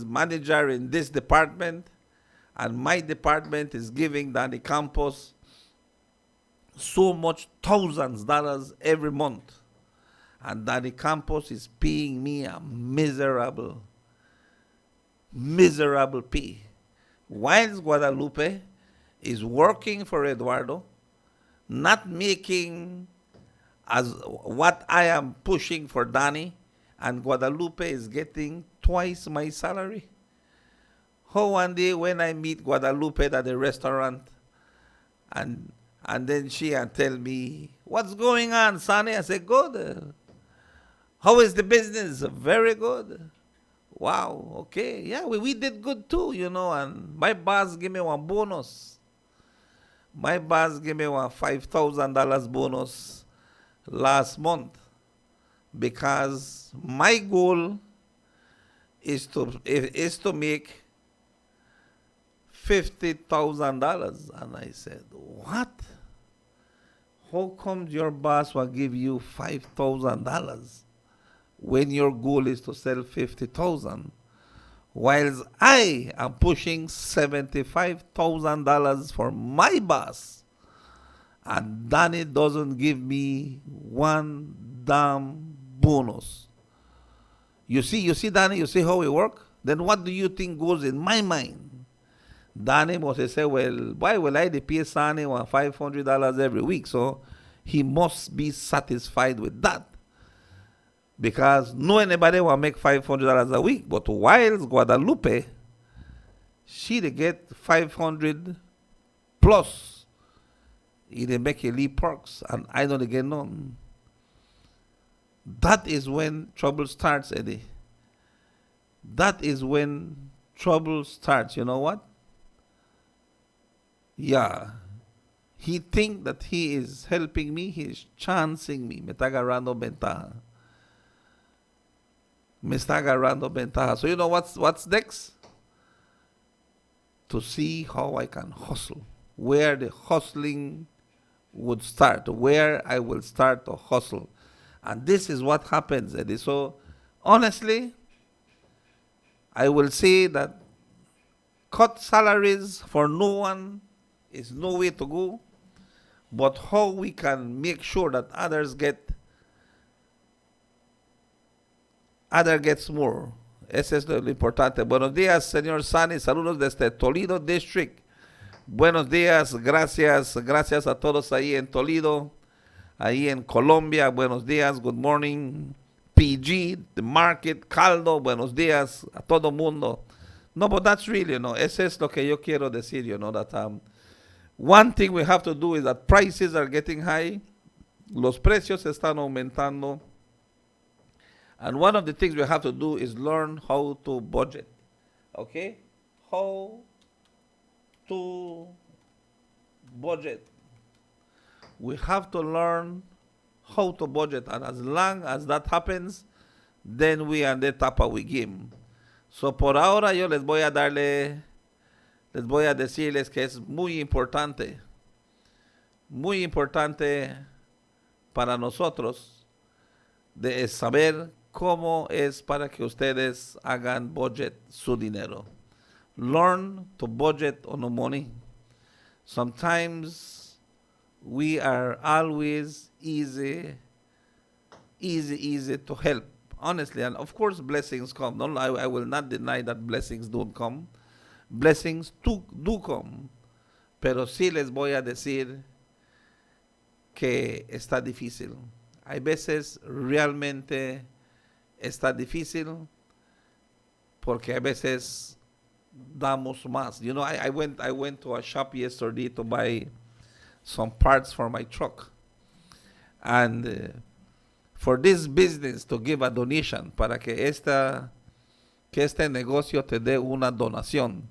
C: manager in this department, and my department is giving Danny Campos so much thousands of dollars every month, and Danny Campos is paying me a miserable pay, whilst Guadalupe is working for Eduardo, not making as what I am pushing for Danny, and Guadalupe is getting twice my salary. How one day when I meet Guadalupe at the restaurant, and then she tell me, "What's going on, Sonny?" I say, "Good." "How is the business?" "Very good." "Wow, okay. Yeah, we did good too, you know, and my boss gave me one bonus. My boss gave me one $5,000 bonus last month because my goal is to make $50,000. And I said, "What? How come your boss will give you $5,000 when your goal is to sell 50,000? Whilst I am pushing $75,000 for my boss, and Danny doesn't give me one damn bonus." You see, Danny, you see how we work? Then what do you think goes in my mind? Danny must say, "Well, why will I pay Sonny $500 every week?" So he must be satisfied with that. Because no anybody will make $500 a week. But whilst Guadalupe, she they get 500 plus. He they make a leap perks, and I don't get none. That is when trouble starts, Eddie. That is when trouble starts, you know what? Yeah. He think that he is helping me, he is chancing me. Me está agarrando ventaja. Me está agarrando ventaja. So you know what's next? To see how I can hustle. Where the hustling would start. Where I will start to hustle. And this is what happens, Eddie. So honestly, I will say that cut salaries for no one is no way to go. But how we can make sure that others gets more. Eso es lo importante. Buenos días, señor Sani. Saludos desde Toledo District. Buenos días. Gracias a todos ahí en Toledo, ahí en Colombia. Buenos días. Good morning. PG, The Market, Caldo. Buenos días a todo mundo. No, but that's really, eso es lo que yo quiero decir, that one thing we have to do is that prices are getting high. Los precios están aumentando. And one of the things we have to do is learn how to budget. Okay? How to budget. We have to learn how to budget. And as long as that happens, then we are the top of the game. So por ahora yo les voy a decirles que es muy importante para nosotros de saber cómo es para que ustedes hagan budget su dinero. Learn to budget on the money. Sometimes we are always easy to help, honestly. And of course blessings come. No, I will not deny that blessings don't come. Blessings do come, pero sí les voy a decir que está difícil. Hay veces realmente está difícil porque a veces damos más. I went to a shop yesterday to buy some parts for my truck, and for this business to give a donation, para que este negocio te dé una donación.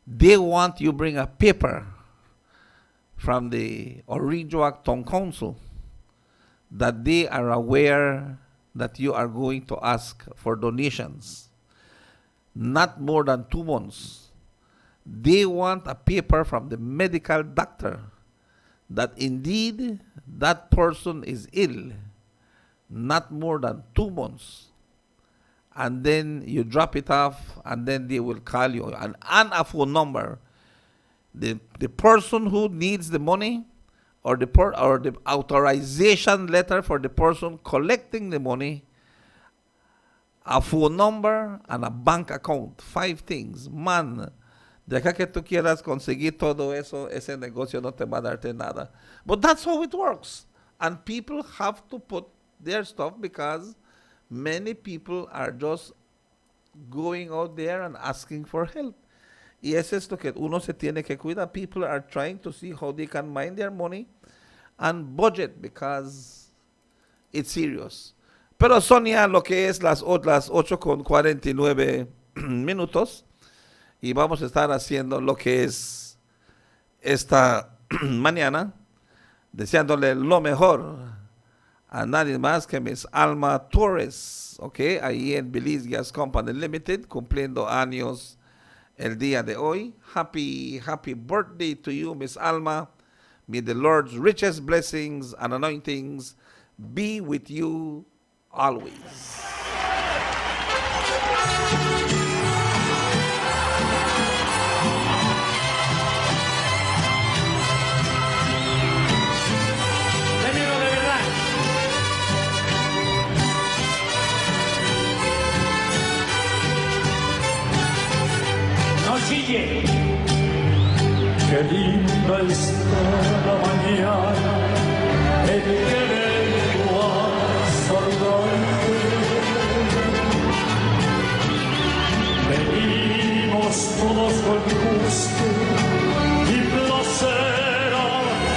C: They want you bring a paper from the original town council that they are aware that you are going to ask for donations. Not more than 2 months. They want a paper from the medical doctor that indeed that person is ill. Not more than 2 months. And then you drop it off, and then they will call you and a phone number. The person who needs the money, or the authorization letter for the person collecting the money, a phone number, and a bank account. 5 things. Man, de acá que tú quieras conseguir todo eso, ese negocio no te va a darte nada. But that's how it works. And people have to put their stuff because many people are just going out there and asking for help. Y es esto que uno se tiene que cuidar. People are trying to see how they can mind their money and budget because it's serious. Pero Sonia, lo que es las 8:49 minutos, y vamos a estar haciendo lo que es esta mañana, deseándole lo mejor a nadie más que Miss Alma Torres, okay, ahí en Belize Gas Company Limited, cumpliendo años el día de hoy. Happy birthday to you, Miss Alma. May the Lord's richest blessings and anointings be with you always.
T: Qué linda está la mañana en que vengo a saludarte. Venimos todos con gusto y placer a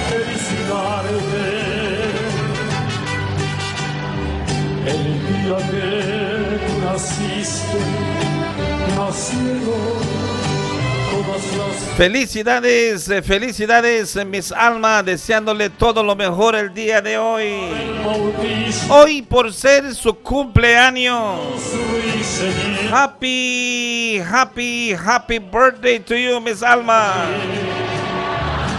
T: felicitarte. El día que tú naciste
C: Felicidades, felicidades, Miss Alma, deseándole todo lo mejor el día de hoy. Hoy por ser su cumpleaños. Happy birthday to you, Miss Alma.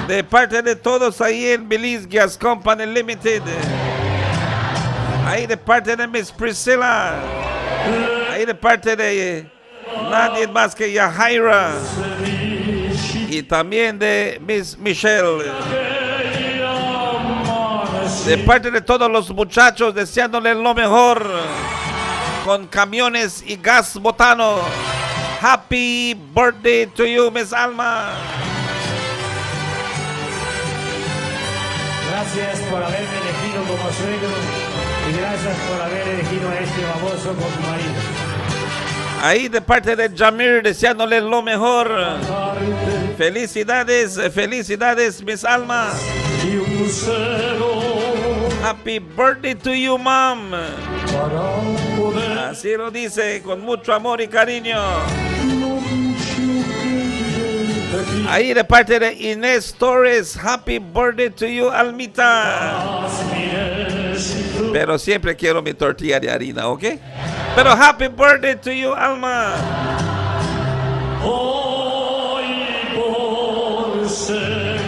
C: De parte de todos ahí en Belize Gas Company Limited. Ahí de parte de Miss Priscilla. Ahí de parte de nadie más que Yahaira. Y también de Miss Michelle. De parte de todos los muchachos, deseándoles lo mejor. Con camiones y gas botano. Happy birthday to you, Miss Alma.
T: Gracias por haberme elegido como suegro y gracias por haber elegido a este baboso como marido.
C: Ahí de parte de Jamir, deseándole lo mejor. Felicidades, felicidades, Miss Alma. Happy birthday to you, mom. Así lo dice con mucho amor y cariño. Ahí de parte de Inés Torres, happy birthday to you, Almita. Pero siempre quiero mi tortilla de harina, ¿ok? Pero happy birthday to you, Alma.
T: Hoy por ser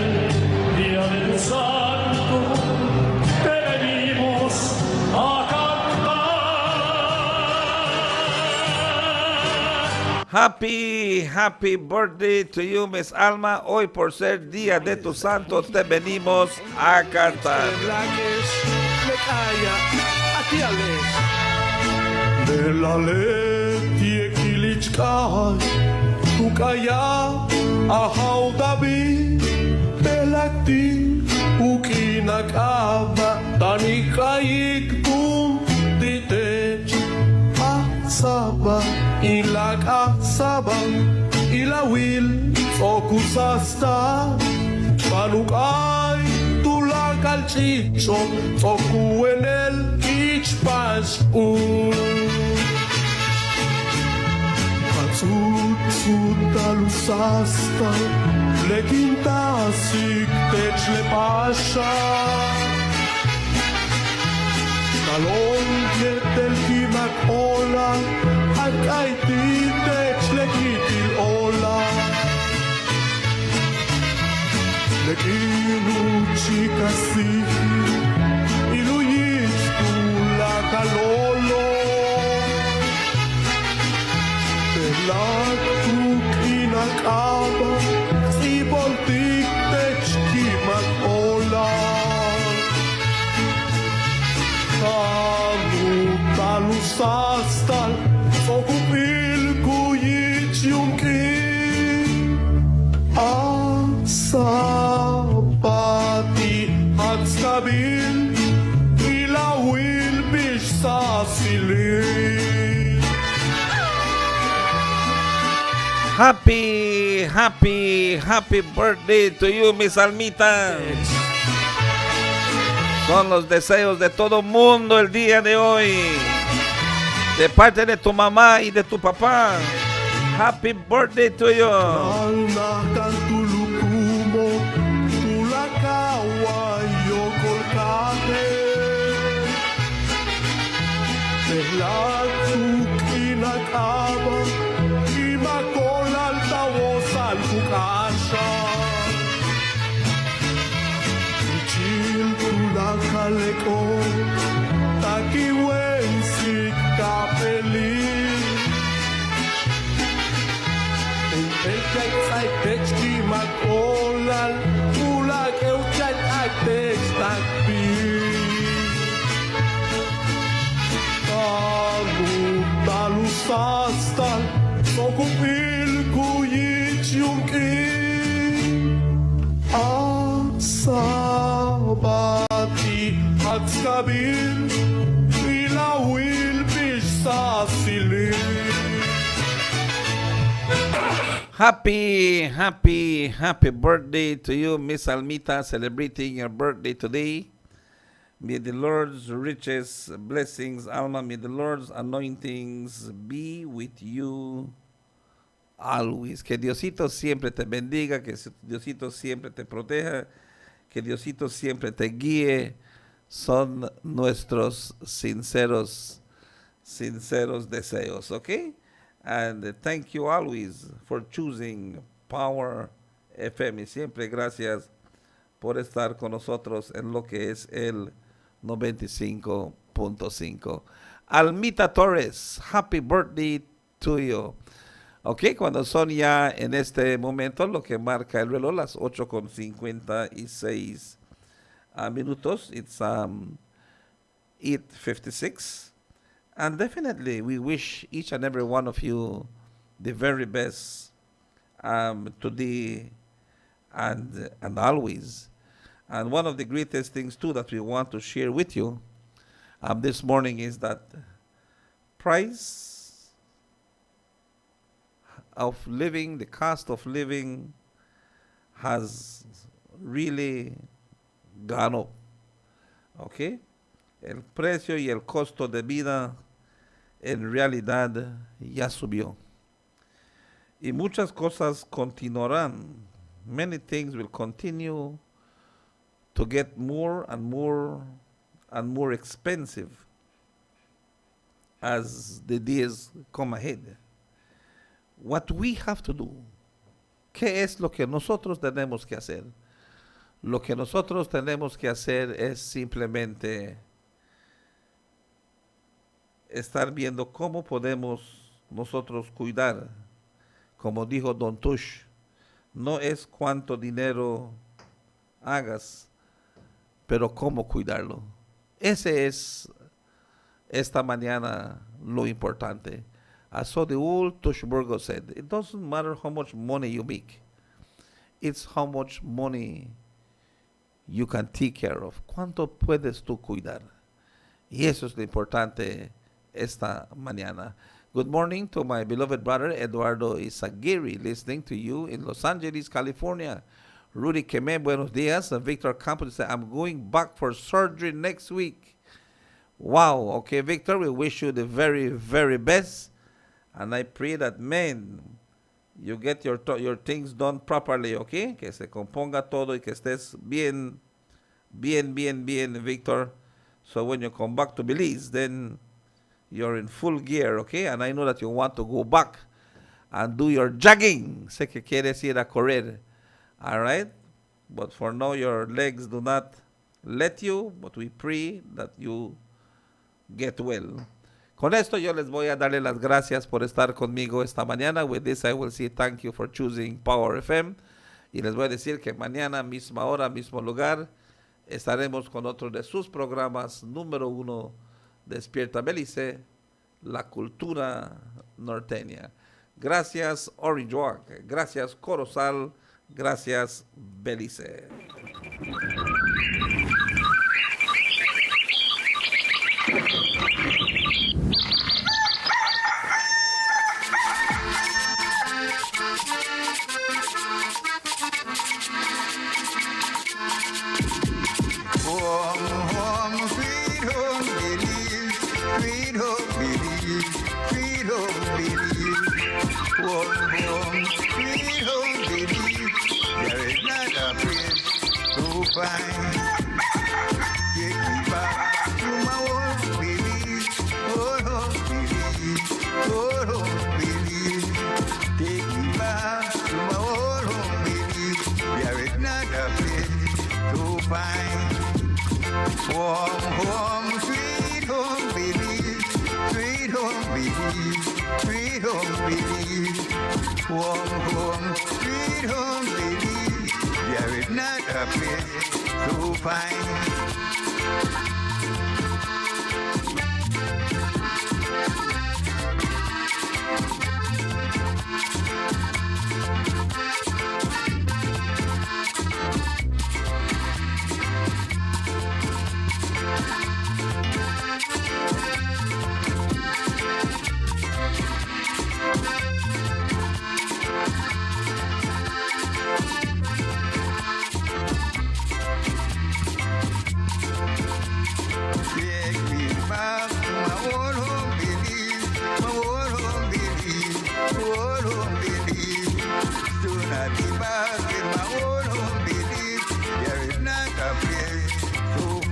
T: día del santo, te venimos a cantar.
C: Happy birthday to you, Miss Alma. Hoy por ser día de tu santo, te venimos a cantar.
T: Belaleti ekilichkai Tukaya ahau dabi Belakti ukinakaba Tanikaik tum ditech Asaba ilak asaba Ilawil okusasta Panukai tulak al chicho Toku en el ichpas Talusasta le quintasik tech le pasha Talon yetel kimak ola Akaiti tech le kitil ola Le kinu chika sihi Ilu yichtu la kalolo Belak inakaba Siboltik techkimak ola Kalu talusastal Sokupil kuyich yunki Asabati atskabil Ilawil bish sasilin
C: Happy birthday to you, Miss Almita. Son los deseos de todo mundo el día de hoy. De parte de tu mamá y de tu papá. Happy birthday to you.
T: Kaleko taki wensi kapeli el kai techki makolal pula ke uchai takpi talu sastal sokupil kuyich yunki asabati atskabil ilawil bish sasilin
C: Happy birthday to you, Miss Almita, celebrating your birthday today. May the Lord's riches, blessings, Alma, may the Lord's anointings be with you always. Que Diosito siempre te bendiga, que Diosito siempre te proteja, que Diosito siempre te guíe. Son nuestros sinceros deseos, okay? And thank you always for choosing Power FM. Y siempre gracias por estar con nosotros en lo que es el 95.5. Almita Torres, happy birthday to you. Ok, cuando son ya en este momento lo que marca el reloj, las 8:56 minutos. It's 8:56. And definitely we wish each and every one of you the very best today and always. And one of the greatest things too that we want to share with you this morning is that price of living, the cost of living has really gone up. Okay? El precio y el costo de vida en realidad ya subió. Y muchas cosas continuarán. Many things will continue to get more and more and more expensive as the days come ahead. What we have to do, ¿qué es lo que nosotros tenemos que hacer? Lo que nosotros tenemos que hacer es simplemente estar viendo cómo podemos nosotros cuidar. Como dijo Don Tush, no es cuánto dinero hagas, pero cómo cuidarlo. Ese es esta mañana lo importante. As so the old Tushburgo said, it doesn't matter how much money you make. It's how much money you can take care of. ¿Cuánto puedes tú cuidar? Y eso es lo importante esta mañana. Good morning to my beloved brother Eduardo Izaguirre, listening to you in Los Angeles, California. Rudy Keme, buenos dias. Victor Campos said, I'm going back for surgery next week. Wow. Okay, Victor, we wish you the very, very best. And I pray that, man, you get your things done properly, okay? Que se componga todo y que estés bien, Victor. So when you come back to Belize, then you're in full gear, okay? And I know that you want to go back and do your jogging. Sé que quieres ir a correr, all right? But for now, your legs do not let you, but we pray that you get well. Con esto yo les voy a darle las gracias por estar conmigo esta mañana. With this I will say thank you for choosing Power FM. Y les voy a decir que mañana, misma hora, mismo lugar, estaremos con otro de sus programas número 1, Despierta Belice, la cultura norteña. Gracias Orange Walk, gracias Corozal, gracias Belice.
B: Home, sweet home, Belize, sweet home, Belize, sweet home, Belize. Home, sweet home, Belize. There is not a place so fine. Take me back to my home, Belize, oh, home, Belize, oh, home, Belize. Take me back to my old home, Belize. There is not a place so fine. Home, sweet home, Belize, sweet home, Belize, sweet home, Belize. Home, sweet home, Belize. There is not a place so fine.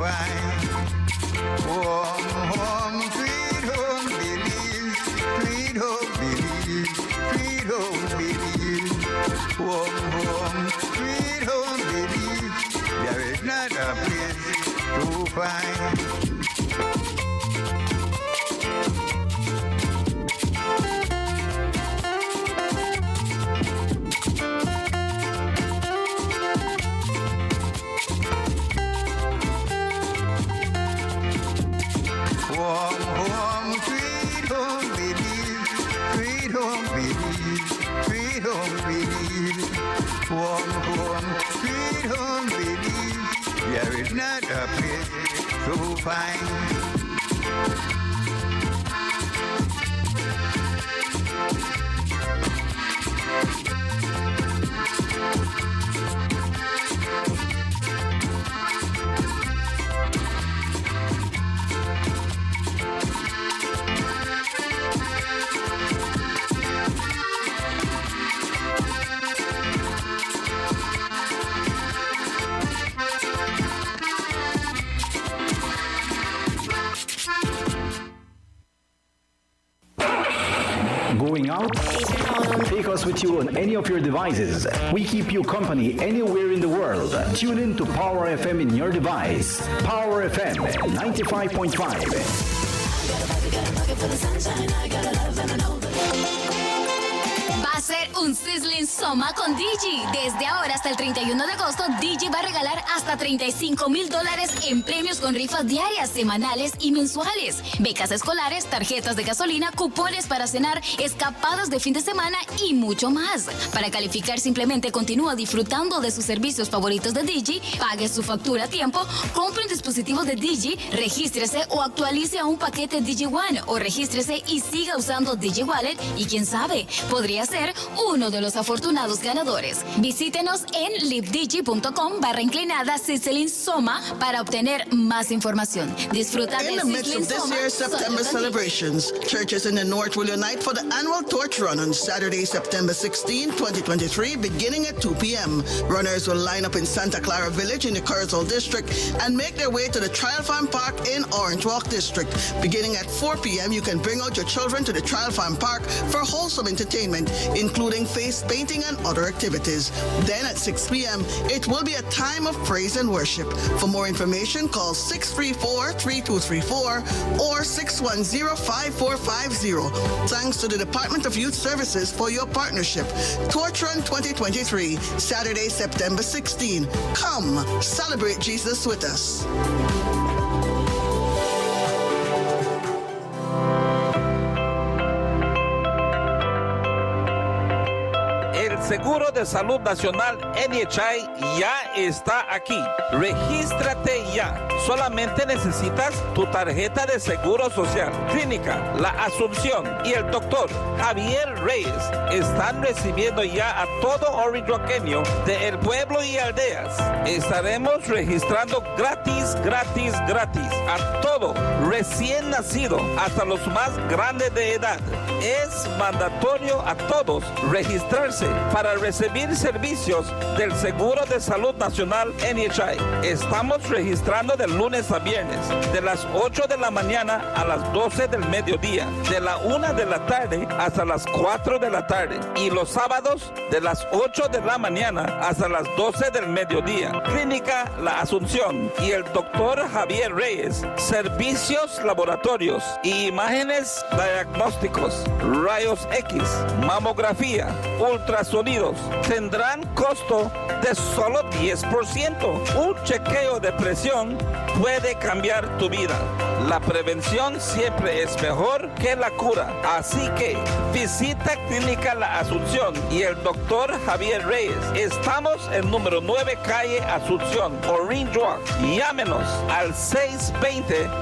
B: fine. Home, home, sweet home, Belize. Sweet home, Belize. Sweet home, Belize. Home, home, sweet home, Belize. There is not a place to find. Home, home, sweet home, Belize. Sweet home, Belize. Sweet home, Belize. Home, home, sweet home, Belize. There is not a place to find.
A: Going out? Take us with you on any of your devices. We keep you company anywhere in the world. Tune in to Power FM in your device. Power FM 95.5.
U: Va a ser un Sizzling Soma con Digi. Desde ahora hasta el 31 de agosto, Digi va a regalar hasta $35,000 en premios con rifas diarias, semanales y mensuales. Becas escolares, tarjetas de gasolina, cupones para cenar, escapadas de fin de semana y mucho más. Para calificar, simplemente continúa disfrutando de sus servicios favoritos de Digi, pague su factura a tiempo, compre un dispositivo de Digi, regístrese o actualice a un paquete Digi One o regístrese y siga usando Digi Wallet y quién sabe, podría ser uno de los afortunados ganadores. Visítenos en libdigi.com/inclinada Sizzling Soma para obtener más información. Disfruta
V: In
U: del
V: the midst
U: Sizzling
V: of this
U: Soma
V: year's
U: solo
V: September
U: con Digi.
V: celebrations, churches in the North will unite for the annual Torch Run on Saturday, September 16, 2023, beginning at 2 p.m. Runners will line up in Santa Clara Village in the Curzon District and make their way to the Trial Farm Park in Orange Walk District. Beginning at 4 p.m., you can bring out your children to the Trial Farm Park for wholesome entertainment, including face painting and other activities. Then at 6 p.m., it will be a time of praise and worship. For more information, call 634-3234 or 610-5450. Thanks to the Department of Youth Services for your partnership. Torch Run 2023, Saturday, September 16. Come, celebrate Jesus with us.
C: El Seguro de Salud Nacional NHI ya está aquí. Regístrate ya. Solamente necesitas tu tarjeta de Seguro Social. Clínica La Asunción y el doctor Javier Reyes están recibiendo ya a todo orinduqueño de El Pueblo y aldeas. Estaremos registrando gratis a todo recién nacido hasta los más grandes de edad. Es mandatorio a todos registrarse para recibir servicios del Seguro de Salud Nacional NHI. Estamos registrando de lunes a viernes, de las 8 de la mañana a las 12 del mediodía, de la 1 de la tarde hasta las 4 de la tarde, y los sábados de las 8 de la mañana hasta las 12 del mediodía. Clínica La Asunción y el doctor Javier Reyes, servicios laboratorios y imágenes diagnósticos, rayos X, mamografía, ultrasonidos, tendrán costo de solo 10%. Un chequeo de presión puede cambiar tu vida. La prevención siempre es mejor que la cura. Así que visita Clínica La Asunción y el doctor Javier Reyes. Estamos en número 9 calle Asunción, Orange Walk. Llámenos al 620